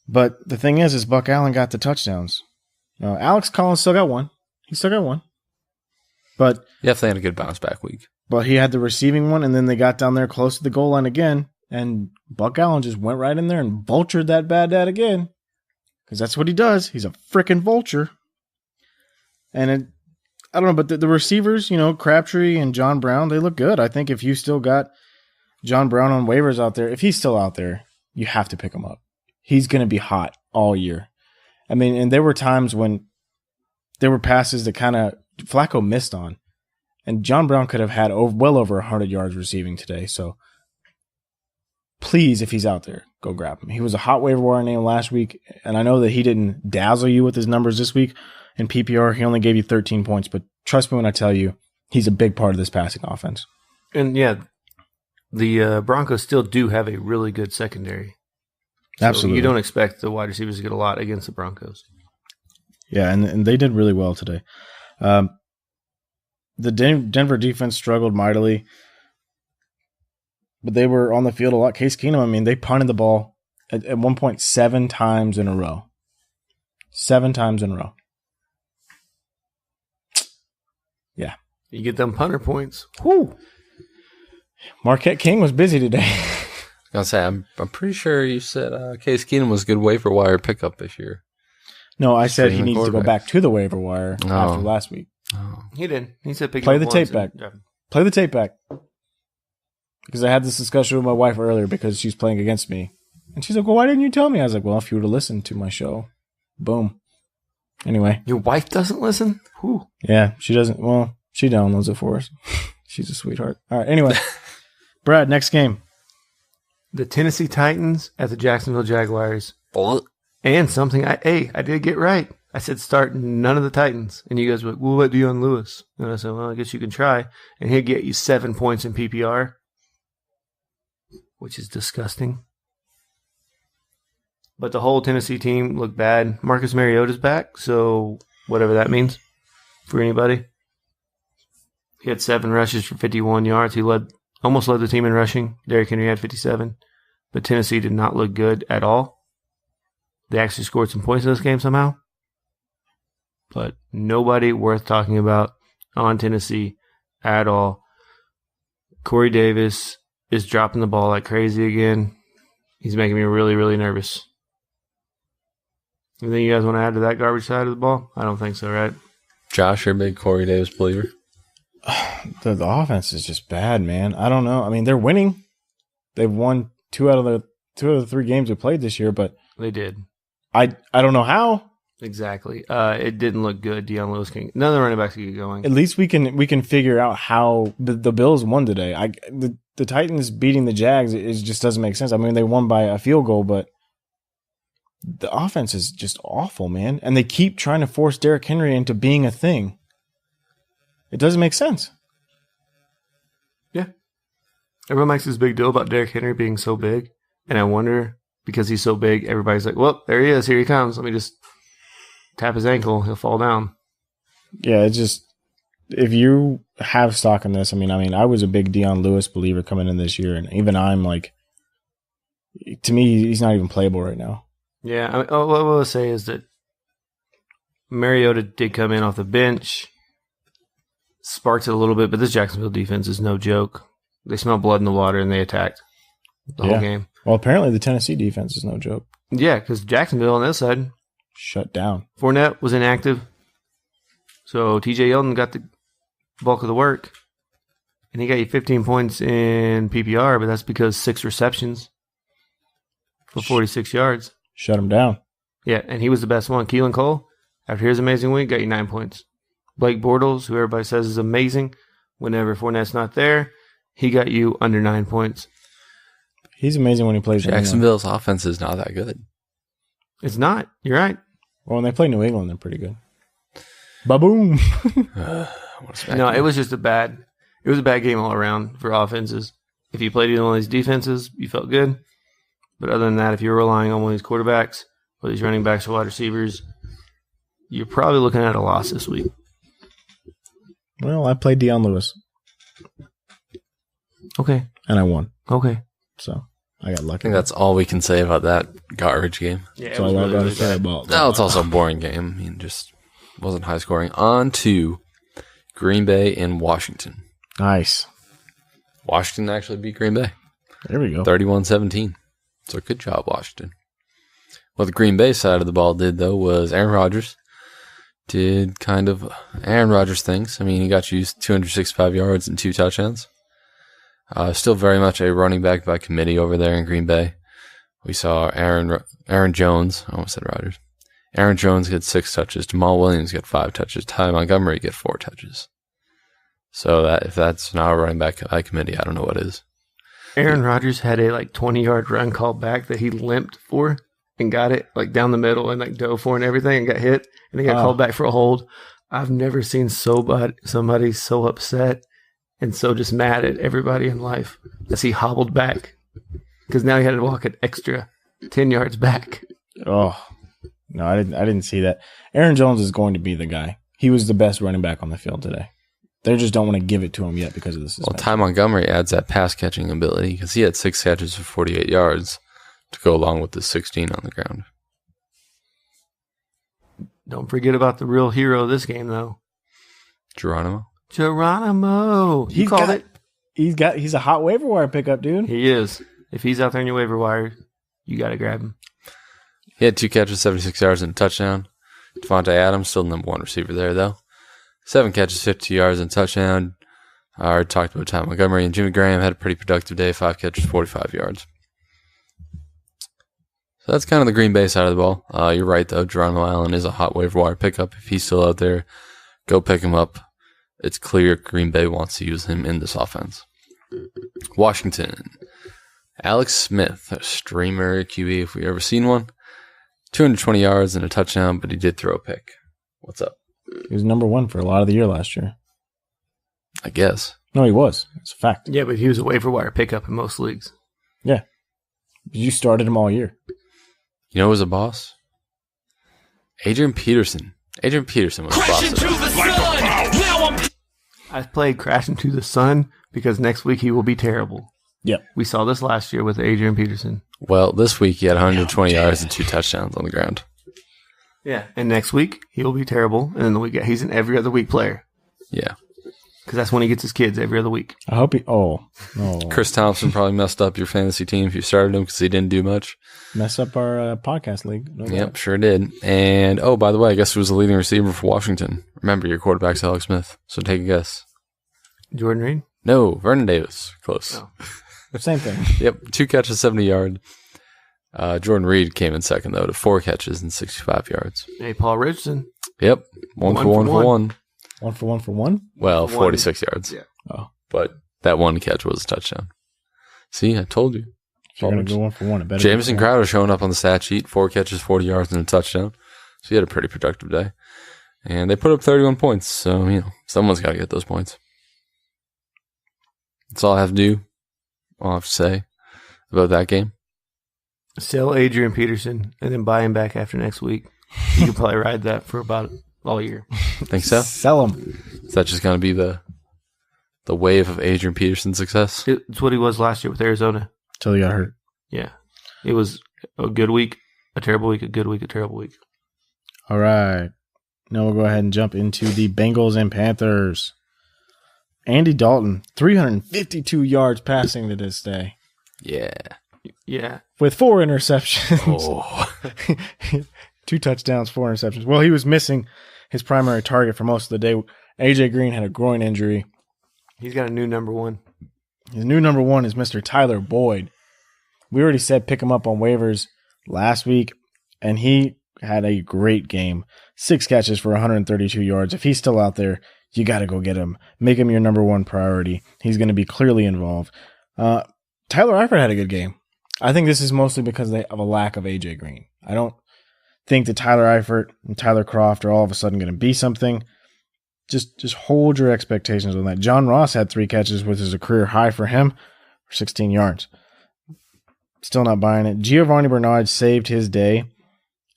But the thing is Buck Allen got the touchdowns. Alex Collins still got one. He still got one. But definitely had a good bounce back week. But he had the receiving one, and then they got down there close to the goal line again, and Buck Allen just went right in there and vultured that bad dad again. Because that's what he does. He's a freaking vulture. And I don't know, but the receivers, Crabtree and John Brown, they look good. I think if you still got John Brown on waivers out there, if he's still out there, you have to pick him up. He's going to be hot all year. I mean, and there were times when there were passes that kind of Flacco missed on. And John Brown could have had well over 100 yards receiving today. So please, if he's out there, go grab him. He was a hot waiver wire name last week. And I know that he didn't dazzle you with his numbers this week. In PPR, he only gave you 13 points. But trust me when I tell you, he's a big part of this passing offense. And yeah, the Broncos still do have a really good secondary. So Absolutely. you don't expect the wide receivers to get a lot against the Broncos. Yeah, and they did really well today. The Denver defense struggled mightily, but they were on the field a lot. Case Keenum, they punted the ball at one point 7 times in a row. 7 times in a row. Yeah. You get them punter points. Whoo! Marquette King was busy today. I was gonna say, I'm pretty sure you said Case Keenum was a good waiver wire pickup this year. No, I said he needs to go back to the waiver wire after last week. Oh. He did. He said pick Play up the tape once back. Play the tape back. Because I had this discussion with my wife earlier because she's playing against me. And she's like, well, why didn't you tell me? I was like, well, if you would have listened to my show. Boom. Anyway. Your wife doesn't listen? Whew. Yeah, she doesn't. Well, she downloads it for us. She's a sweetheart. All right, anyway. Brad, next game. The Tennessee Titans at the Jacksonville Jaguars. Oh. And something I did get right. I said start none of the Titans. And you guys were like, well, what do you on Lewis? And I said, well, I guess you can try. And he'll get you 7 points in PPR, which is disgusting. But the whole Tennessee team looked bad. Marcus Mariota's back, so whatever that means for anybody. He had 7 rushes for 51 yards. He almost led the team in rushing. Derrick Henry had 57. But Tennessee did not look good at all. They actually scored some points in this game somehow. But nobody worth talking about on Tennessee at all. Corey Davis is dropping the ball like crazy again. He's making me really, really nervous. Anything you guys want to add to that garbage side of the ball? I don't think so, right? Josh, you're a big Corey Davis believer. The offense is just bad, man. I don't know. They're winning. They've won 2 out of the 3 games we played this year, but They did. I don't know how. Exactly. It didn't look good. Deion Lewis King. None of the running backs could get going. At least we can figure out how the Bills won today. The Titans beating the Jags, it just doesn't make sense. They won by a field goal, but the offense is just awful, man. And they keep trying to force Derrick Henry into being a thing. It doesn't make sense. Yeah. Everyone makes this big deal about Derrick Henry being so big, and I wonder, because he's so big, everybody's like, well, there he is. Here he comes. Let me just tap his ankle. He'll fall down. Yeah, it's just, if you have stock in this, I was a big Deion Lewis believer coming in this year, and even I'm like, to me, he's not even playable right now. Yeah. What I will say is that Mariota did come in off the bench, sparked it a little bit, but this Jacksonville defense is no joke. They smelled blood in the water, and they attacked the whole game. Well, apparently the Tennessee defense is no joke. Yeah, because Jacksonville on this side, shut down. Fournette was inactive, so TJ Yeldon got the bulk of the work, and he got you 15 points in PPR, but that's because 6 receptions for 46 yards. Shut him down. Yeah, and he was the best one. Keelan Cole, after his amazing week, got you 9 points. Blake Bortles, who everybody says is amazing, whenever Fournette's not there, he got you under 9 points. He's amazing when he plays. Jacksonville's offense is not that good. It's not. You're right. Well, when they play New England, they're pretty good. Ba-boom. No, it was just a bad game all around for offenses. If you played either one of these defenses, you felt good. But other than that, if you're relying on one of these quarterbacks or these running backs or wide receivers, you're probably looking at a loss this week. Well, I played Deion Lewis. Okay. And I won. Okay. So I got lucky. I think that's all we can say about that garbage game. Yeah, that's all I got to say about that. No, it's also a boring game. Just wasn't high scoring. On to Green Bay and Washington. Nice. Washington actually beat Green Bay. There we go. 31-17. So good job, Washington. What the Green Bay side of the ball did, though, was Aaron Rodgers did kind of Aaron Rodgers things. I mean, he got you 265 yards and 2 touchdowns. Still very much a running back by committee over there in Green Bay. We saw Aaron Jones. I almost said Rodgers. Aaron Jones get 6 touches. Jamal Williams get 5 touches. Ty Montgomery get 4 touches. So that if that's not a running back by committee, I don't know what is. Aaron Rodgers had a 20-yard run called back that he limped for and got it down the middle and dove for and everything and got hit and he got called back for a hold. I've never seen somebody so upset and so just mad at everybody in life as he hobbled back because now he had to walk an extra 10 yards back. Oh, no, I didn't see that. Aaron Jones is going to be the guy. He was the best running back on the field today. They just don't want to give it to him yet because of this. Well, Ty Montgomery adds that pass catching ability because he had 6 catches for 48 yards to go along with the 16 on the ground. Don't forget about the real hero of this game, though. Geronimo. You called it. He's a hot waiver wire pickup, dude. He is. If he's out there in your waiver wire, you got to grab him. He had 2 catches, 76 yards, and a touchdown. Devontae Adams, still the number 1 receiver there, though. 7 catches, 52 yards, and a touchdown. I already talked about Ty Montgomery, and Jimmy Graham had a pretty productive day, 5 catches, 45 yards. So that's kind of the Green Bay side of the ball. You're right, though. Geronimo Allen is a hot waiver wire pickup. If he's still out there, go pick him up. It's clear Green Bay wants to use him in this offense. Washington. Alex Smith, a streamer QB, if we ever seen one. 220 yards and a touchdown, but he did throw a pick. What's up? He was number 1 for a lot of the year last year. I guess. No, he was. It's a fact. Yeah, but he was a waiver wire pickup in most leagues. Yeah. You started him all year. You know who was a boss? Adrian Peterson. Adrian Peterson was a boss. I played Crash into the Sun because next week he will be terrible. Yep. We saw this last year with Adrian Peterson. Well, this week he had 120 yards and 2 touchdowns on the ground. Yeah. And next week he will be terrible. And then the week he's an every other week player. Yeah. Because that's when he gets his kids every other week. I hope he... Oh. Chris Thompson probably messed up your fantasy team if you started him because he didn't do much. Mess up our podcast league. Yep, sure did. And, oh, by the way, I guess who was the leading receiver for Washington? Remember, your quarterback's Alex Smith. So take a guess. Jordan Reed? No, Vernon Davis. Close. Oh. Same thing. Yep, 2 catches, 70 yards. Jordan Reed came in second, though, to 4 catches and 65 yards. Hey, Paul Richardson. Yep, 1 for 1 for 1. 1 for 1 for 1? Well, 46 yards. Yeah. Oh. But that 1 catch was a touchdown. See, I told you. If you're going to go 1 for 1, it better Jamison Crowder showing up on the stat sheet, 4 catches, 40 yards, and a touchdown. So he had a pretty productive day. And they put up 31 points, so, someone's got to get those points. That's all I have to do. All I have to say about that game. Sell Adrian Peterson and then buy him back after next week. You can probably ride that for about all year. Think so? Sell him. Is that just going to be the wave of Adrian Peterson's success? It's what he was last year with Arizona. Until he got hurt. Yeah. It was a good week, a terrible week, a good week, a terrible week. All right. Now we'll go ahead and jump into the Bengals and Panthers. Andy Dalton, 352 yards passing to this day. Yeah. Yeah. With 4 interceptions. Oh. 2 touchdowns, 4 interceptions. Well, he was missing his primary target for most of the day. AJ Green had a groin injury. He's got a new number 1. His new number 1 is Mr. Tyler Boyd. We already said pick him up on waivers last week, and he had a great game. 6 catches for 132 yards. If he's still out there, you got to go get him. Make him your number 1 priority. He's going to be clearly involved. Tyler Eifert had a good game. I think this is mostly because of a lack of AJ Green. I don't think that Tyler Eifert and Tyler Kroft are all of a sudden going to be something. Just hold your expectations on that. John Ross had 3 catches, which is a career high for him, for 16 yards. Still not buying it. Giovanni Bernard saved his day.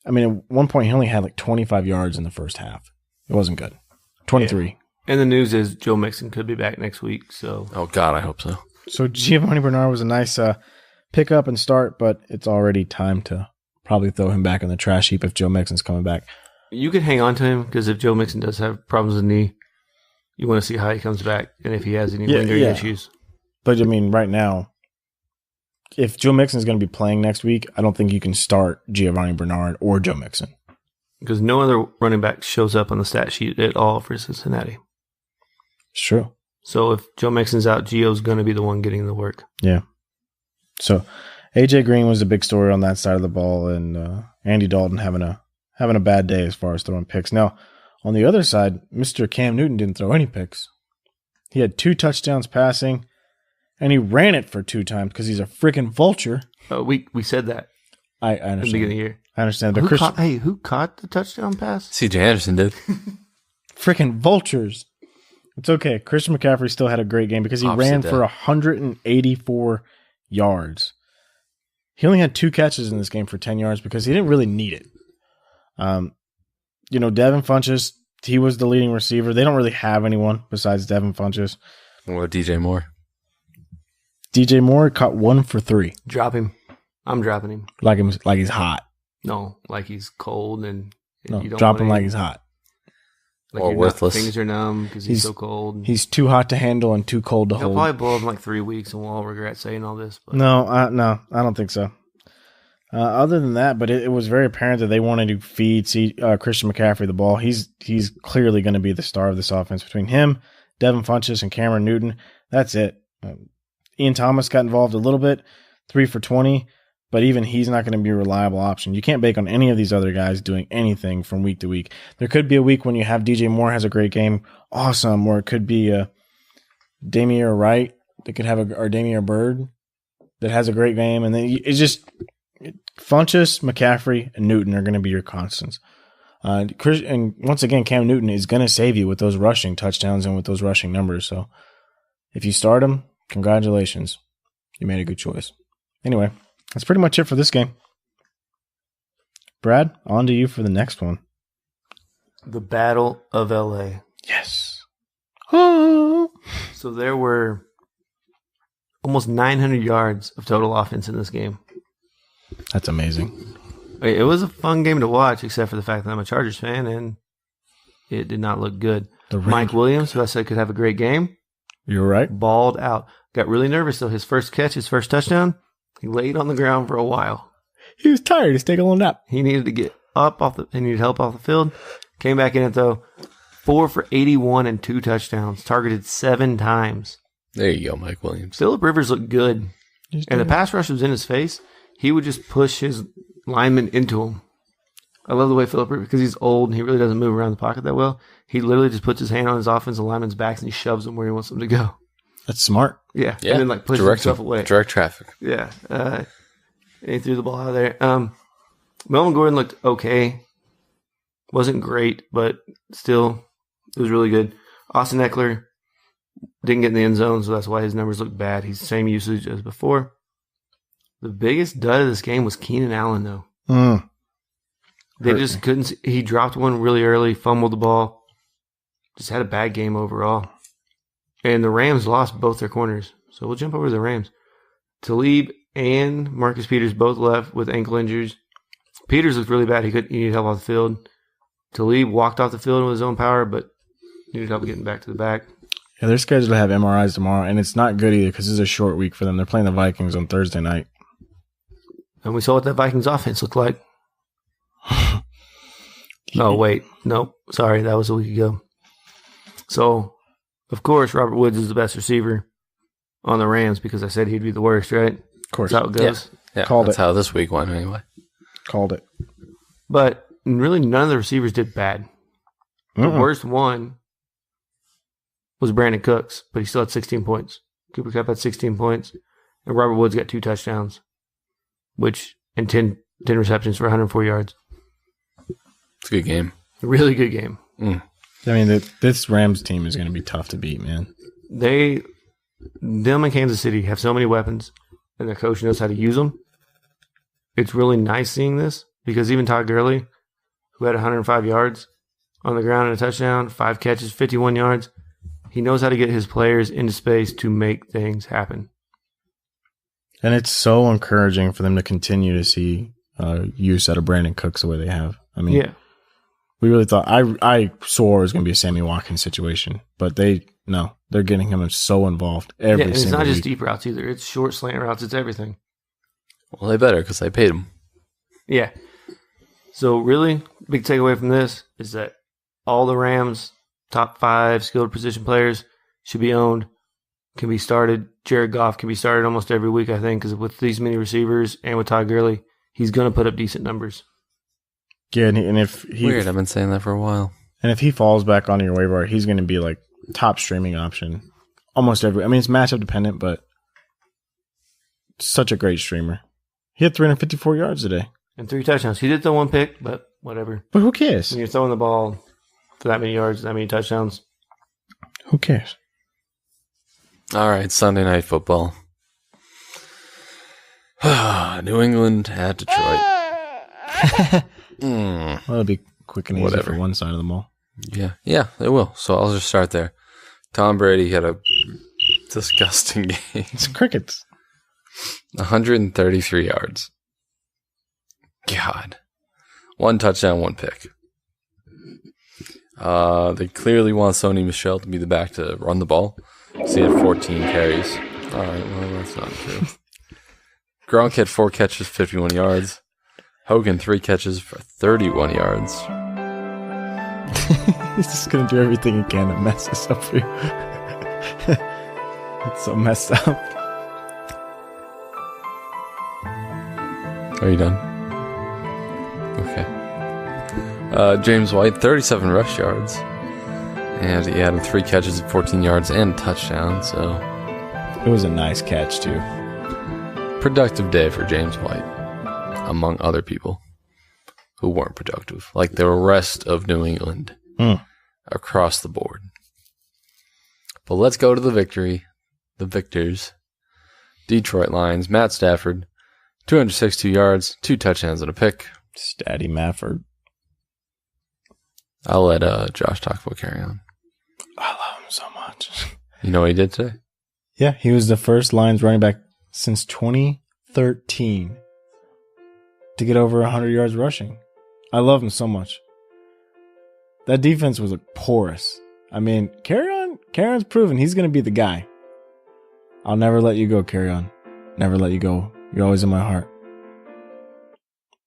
I mean, at one point, he only had 25 yards in the first half. It wasn't good. 23. Yeah. And the news is Joe Mixon could be back next week. So, oh, God, I hope so. So Giovanni Bernard was a nice pick up and start, but it's already time to probably throw him back in the trash heap if Joe Mixon's coming back. You could hang on to him because if Joe Mixon does have problems with the knee, you want to see how he comes back and if he has any lingering issues. But, I mean, right now, if Joe Mixon is going to be playing next week, I don't think you can start Giovanni Bernard or Joe Mixon. Because no other running back shows up on the stat sheet at all for Cincinnati. It's true. So if Joe Mixon's out, Gio's going to be the one getting the work. Yeah. So A.J. Green was a big story on that side of the ball, and Andy Dalton having a bad day as far as throwing picks. Now, on the other side, Mr. Cam Newton didn't throw any picks. He had 2 touchdowns passing, and he ran it for 2 times because he's a freaking vulture. We said that I at the understand. beginning of the year. I understand. But Who caught the touchdown pass? C.J. Anderson did. freaking vultures. It's okay. Christian McCaffrey still had a great game because he ran for 184 yards. He only had 2 catches in this game for 10 yards because he didn't really need it. Devin Funchess, he was the leading receiver. They don't really have anyone besides Devin Funchess. What about DJ Moore? DJ Moore caught 1 for 3. Drop him. I'm dropping him. Like he's hot. No, like he's cold and No, you don't drop want him any- like he's hot. Like Or your worthless. Fingers are numb because he's so cold. He's too hot to handle and too cold to He'll hold. probably blow up in like 3 weeks, and we'll all regret saying all this. But No, I don't think so. Other than that, but it was very apparent that they wanted to feed Christian McCaffrey the ball. He's clearly going to be the star of this offense. Between him, Devin Funchess, and Cameron Newton, that's it. Ian Thomas got involved a little bit, 3 for 20, but even he's not going to be a reliable option. You can't bank on any of these other guys doing anything from week to week. There could be a week when you have DJ Moore has a great game, awesome, or it could be Damier Wright that could have or Damier Bird that has a great game, and then it's just Funchess, McCaffrey, and Newton are going to be your constants. And once again, Cam Newton is going to save you with those rushing touchdowns and with those rushing numbers. So if you start him, congratulations. You made a good choice. Anyway, that's pretty much it for this game. Brad, on to you for the next one. the Battle of LA. Yes. Oh. So there were almost 900 yards of total offense in this game. That's amazing. It was a fun game to watch, except for the fact that I'm a Chargers fan, and it did not look good. Mike Williams, who I said could have a great game, You're right. balled out. Got really nervous, though. His first catch, his first touchdown, he laid on the ground for a while. He was tired. He's taking a little nap. He needed to get up he needed help off the field. Came back in it, though. 4 for 81 and 2 touchdowns. Targeted 7 times. There you go, Mike Williams. Phillip Rivers looked good. And the pass rush was in his face. He would just push his lineman into him. I love the way Phillip Rivers, because he's old and he really doesn't move around the pocket that well. He literally just puts his hand on his offensive lineman's backs and he shoves them where he wants them to go. That's smart. Yeah. Yeah. And then pushes himself away. Direct traffic. Yeah. And he threw the ball out of there. Melvin Gordon looked okay. Wasn't great, but still, it was really good. Austin Eckler didn't get in the end zone, so that's why his numbers look bad. He's the same usage as before. The biggest dud of this game was Keenan Allen, though. They just couldn't. He dropped one really early, fumbled the ball, just had a bad game overall. And the Rams lost both their corners. So we'll jump over to the Rams. Talib and Marcus Peters both left with ankle injuries. Peters looked really bad. He needed help off the field. Talib walked off the field with his own power, but needed help getting back to the back. Yeah, they're scheduled to have MRIs tomorrow, and it's not good either because it's a short week for them. They're playing the Vikings on Thursday night. And we saw what that Vikings offense looked like. Oh, wait. Nope. Sorry, that was a week ago. So, of course, Robert Woods is the best receiver on the Rams because I said he'd be the worst, right? Of course. That's how it goes. Yeah, Called that's it. how this week went anyway. Called it. But really, none of the receivers did bad. The worst one was Brandon Cooks, but he still had 16 points. Cooper Kupp had 16 points, and Robert Woods got 2 touchdowns, and 10 receptions for 104 yards. It's a good game. A really good game. I mean, this Rams team is going to be tough to beat, man. Them in Kansas City have so many weapons, and their coach knows how to use them. It's really nice seeing this because even Todd Gurley, who had 105 yards on the ground and a touchdown, 5 catches, 51 yards, he knows how to get his players into space to make things happen. And it's so encouraging for them to continue to see use out of Brandon Cooks the way they have. I mean, Yeah. we really thought I swore it was going to be a Sammy Watkins situation, but they No, they're getting him so involved every and it's single not week. just deep routes either. It's short slant routes. It's everything. Well, they better because they paid him. Yeah. So really, big takeaway from this is that all the Rams' top 5 skilled position players should be owned, can be started. Jared Goff can be started almost every week, I think, because with these many receivers and with Todd Gurley, he's going to put up decent numbers. Yeah, and if he Weird. I've been saying that for a while. and if he falls back on your waiver wire, he's going to be like top streaming option almost every. I mean, it's matchup dependent, but such a great streamer. He had 354 yards today. And 3 touchdowns. He did throw 1 pick, but whatever. But who cares? When you're throwing the ball for that many yards, that many touchdowns. Who cares? All right, Sunday Night Football. New England at Detroit. Well, it'll be quick and easy Whatever. for one side of the ball. Yeah, it will. So I'll just start there. Tom Brady had a disgusting game. It's crickets. 133 yards. God. 1 touchdown, 1 pick. They clearly want Sony Michel to be the back to run the ball. So he had 14 carries. All right, well, that's not true. Gronk had 4 catches, 51 yards. Hogan, 3 catches for 31 yards. He's just going to do everything he can to mess this up for you. It's so messed up. Are you done? Okay. James White, 37 rush yards. And he had 3 catches of 14 yards and a touchdown, so It was a nice catch, too. productive day for James White, among other people who weren't productive, like the rest of New England across the board. But let's go to the victors. Detroit Lions, Matt Stafford, 262 yards, 2 touchdowns and a pick. Statty Mafford. I'll let Josh talk about carry on. I love him so much. You know what he did today? Yeah, he was the first Lions running back since 2013 to get over 100 yards rushing. I love him so much. That defense was porous. I mean, Carry-On's proven he's going to be the guy. I'll never let you go, Carry-On. Never let you go. You're always in my heart.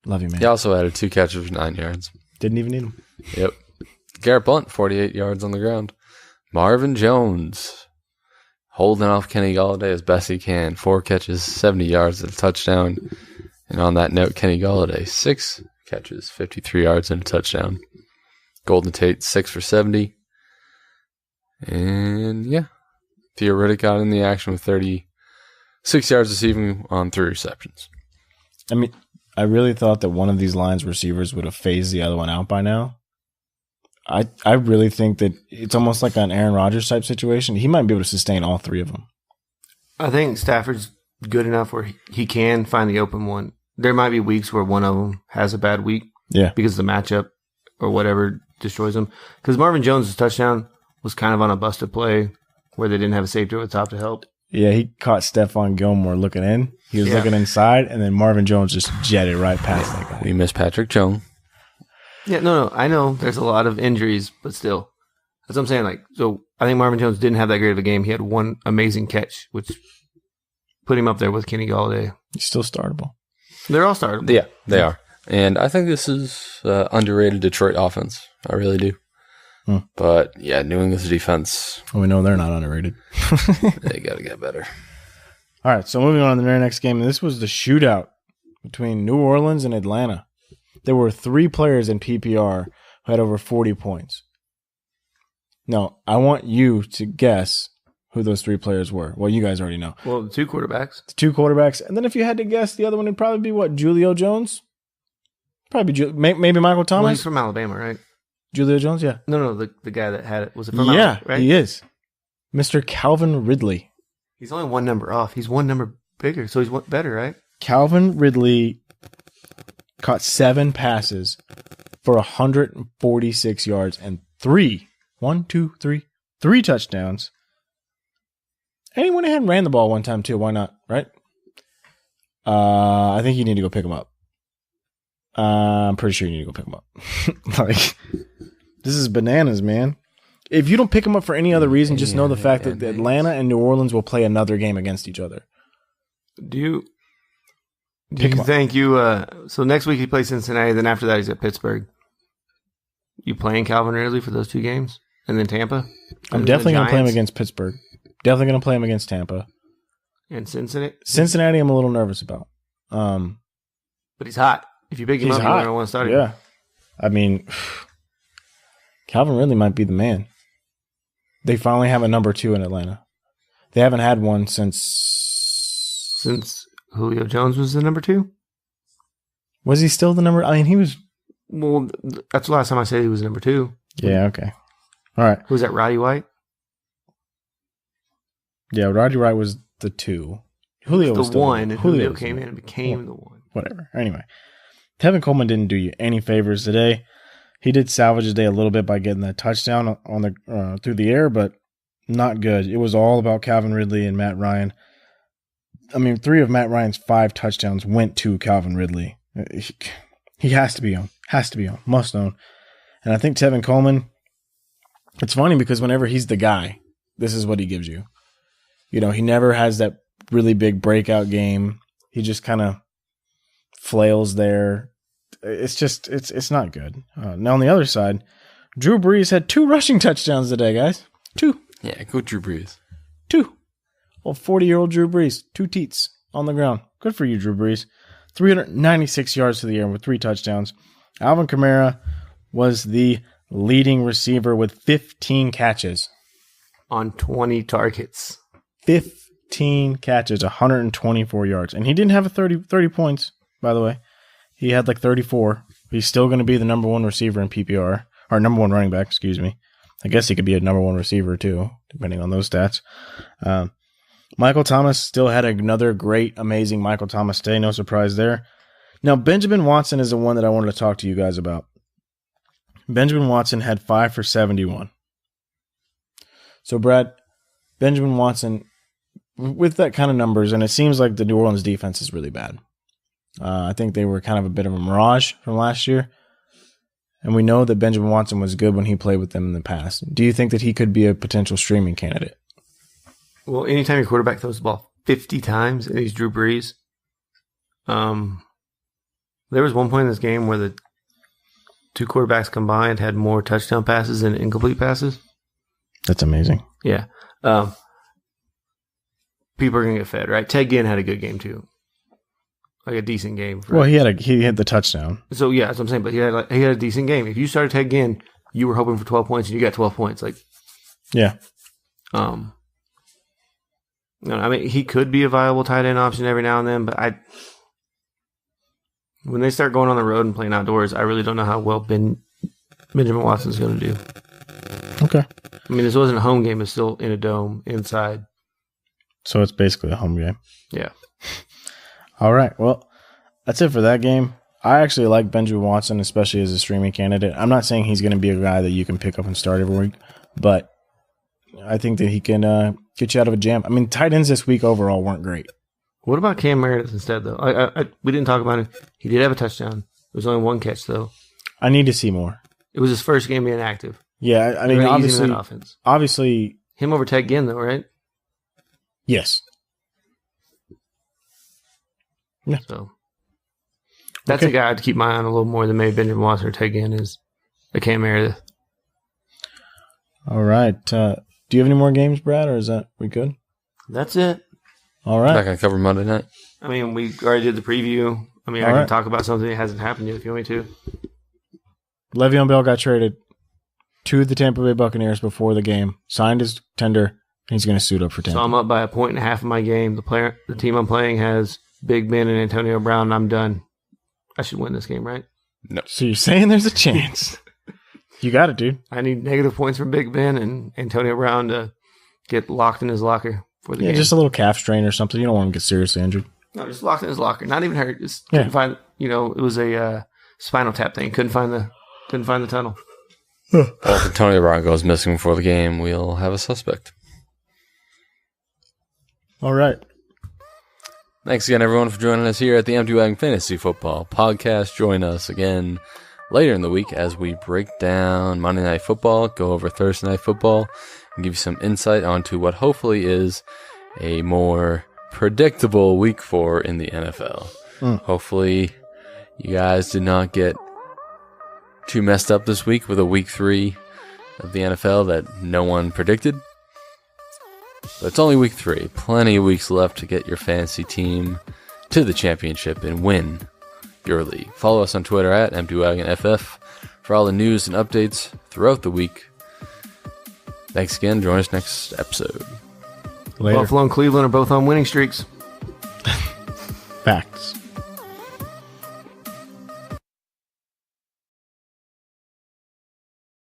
Love you, man. He also added 2 catches for 9 yards. Didn't even need him. Yep. Garrett Blunt, 48 yards on the ground. Marvin Jones, holding off Kenny Golladay as best he can. 4 catches, 70 yards and a touchdown. And on that note, Kenny Golladay, 6 catches, 53 yards and a touchdown. Golden Tate, 6 for 70. And yeah, Theoretic got in the action with 36 yards receiving on 3 receptions. I mean, I really thought that one of these Lions receivers would have phased the other one out by now. I really think that it's almost like an Aaron Rodgers type situation. He might be able to sustain all 3 of them. I think Stafford's good enough where he can find the open one. There might be weeks where one of them has a bad week. Yeah. Because the matchup or whatever destroys him. Because Marvin Jones' touchdown was kind of on a busted play where they didn't have a safety over the top to help. Yeah, he caught Stephon Gilmore looking in. He was looking inside, and then Marvin Jones just jetted right past that guy. We miss Patrick Chung. Yeah, no, I know there's a lot of injuries, but still. That's what I'm saying. Like, so I think Marvin Jones didn't have that great of a game. He had 1 amazing catch, which put him up there with Kenny Golladay. He's still startable. They're all startable. Yeah, they are. And I think this is underrated Detroit offense. I really do. But yeah, New England's defense, Well, we know they're not underrated. they got to get better. All right, so moving on to the very next game. This was the shootout between New Orleans and Atlanta. There were 3 players in PPR who had over 40 points. Now, I want you to guess who those 3 players were. Well, you guys already know. Well, the 2 quarterbacks. The 2 quarterbacks. And then if you had to guess, the other one would probably be what? Julio Jones? Probably maybe Michael Well, Thomas? he's from Alabama, right? Julio Jones, yeah. No, the guy that had it. Was it from Yeah, Alabama, right? he is. Mr. Calvin Ridley. He's only 1 number off. He's 1 number bigger, so he's better, right? Calvin Ridley caught 7 passes for 146 yards and 3 touchdowns. And he went ahead and ran the ball one time too. Why not? Right? I think you need to go pick him up. I'm pretty sure you need to go pick him up. Like, this is bananas, man. If you don't pick him up for any other reason, just know the fact that Atlanta and New Orleans will play another game against each other. Do you think you so next week he plays Cincinnati, then after that he's at Pittsburgh. You playing Calvin Ridley for those 2 games? And then Tampa? I'm definitely going to play him against Pittsburgh. Definitely going to play him against Tampa. And Cincinnati? Cincinnati I'm a little nervous about. But he's hot. If you pick him up, you're going to want to start him. Yeah. I mean, Calvin Ridley might be the man. They finally have a number 2 in Atlanta. They haven't had one since Julio Jones was the number 2? Was he still the number? I mean, he was. Well, that's the last time I said he was number 2. Yeah, okay. All right. Who was that, Roddy White? Yeah, Roddy White was the 2. Julio was the 1, and Julio was came in and became the 1. Whatever. Anyway, Tevin Coleman didn't do you any favors today. He did salvage the day a little bit by getting that touchdown on the through the air, but not good. It was all about Calvin Ridley and Matt Ryan. I mean, 3 of Matt Ryan's 5 touchdowns went to Calvin Ridley. He has to be on. Must own. And I think Tevin Coleman, it's funny because whenever he's the guy, this is what he gives you. You know, he never has that really big breakout game. He just kind of flails there. It's just, it's not good. Now on the other side, Drew Brees had 2 rushing touchdowns today, guys. 2. Yeah, go Drew Brees. 2. Well, 40-year-old Drew Brees, 2 teats on the ground. Good for you, Drew Brees. 396 yards to the air with 3 touchdowns. Alvin Kamara was the leading receiver with 15 catches. On 20 targets. 15 catches, 124 yards. And he didn't have a 30 points, by the way. He had like 34. He's still going to be the number 1 receiver in PPR. Or number 1 running back, excuse me. I guess he could be a number 1 receiver too, depending on those stats. Michael Thomas still had another great, amazing Michael Thomas day. No surprise there. Now, Benjamin Watson is the one that I wanted to talk to you guys about. Benjamin Watson had 5 for 71. So, Brad, Benjamin Watson, with that kind of numbers, and it seems like the New Orleans defense is really bad. I think they were kind of a bit of a mirage from last year. And we know that Benjamin Watson was good when he played with them in the past. Do you think that he could be a potential streaming candidate? Well, anytime your quarterback throws the ball 50 times and he's Drew Brees, there was one point in this game where the 2 quarterbacks combined had more touchdown passes than incomplete passes. That's amazing. Yeah. People are going to get fed, right? Ted Ginn had a good game too. Like a decent game. Well, he had the touchdown. So, yeah, that's what I'm saying. But he had a decent game. If you started Ted Ginn, you were hoping for 12 points and you got 12 points. Like, yeah. No, I mean, he could be a viable tight end option every now and then, but when they start going on the road and playing outdoors, I really don't know how well Benjamin Watson's going to do. Okay. I mean, this wasn't a home game; it's still in a dome inside. So it's basically a home game. Yeah. All right. Well, that's it for that game. I actually like Benjamin Watson, especially as a streaming candidate. I'm not saying he's going to be a guy that you can pick up and start every week, but I think that he can get you out of a jam. I mean, tight ends this week overall weren't great. What about Cam Meredith instead, though? We didn't talk about it. He did have a touchdown. There was only 1 catch, though. I need to see more. It was his first game being active. Yeah, I mean, obviously, him over Ted Ginn, though, right? Yes. Yeah. So that's a guy I'd keep my eye on a little more than maybe Benjamin Watson or Ted Ginn is a Cam Meredith. All right. Do you have any more games, Brad, or is that we good? That's it. All right. Not going to cover Monday night. I mean, we already did the preview. I mean, I can talk about something that hasn't happened yet if you want me to. Le'Veon Bell got traded to the Tampa Bay Buccaneers before the game, signed his tender, and he's going to suit up for Tampa. So I'm up by 1.5 points in my game. The team I'm playing has Big Ben and Antonio Brown, and I'm done. I should win this game, right? No. So you're saying there's a chance. You got it, dude. I need negative points from Big Ben and Antonio Brown to get locked in his locker for the game. Just a little calf strain or something. You don't want him to get seriously injured. No, just locked in his locker. Not even hurt. Just couldn't find. It was a spinal tap thing. Couldn't find the tunnel. Well, if Antonio Brown goes missing before the game, we'll have a suspect. All right. Thanks again, everyone, for joining us here at the Empty Wagon Fantasy Football Podcast. Join us again later in the week as we break down Monday Night Football, go over Thursday Night Football, and give you some insight onto what hopefully is a more predictable week 4 in the NFL. Hopefully you guys did not get too messed up this week with a week 3 of the NFL that no one predicted. But it's only week 3. Plenty of weeks left to get your fantasy team to the championship and win your league. Follow us on Twitter at EmptyWagonFF for all the news and updates throughout the week. Thanks again. Join us next episode. Later. Buffalo and Cleveland are both on winning streaks. Facts.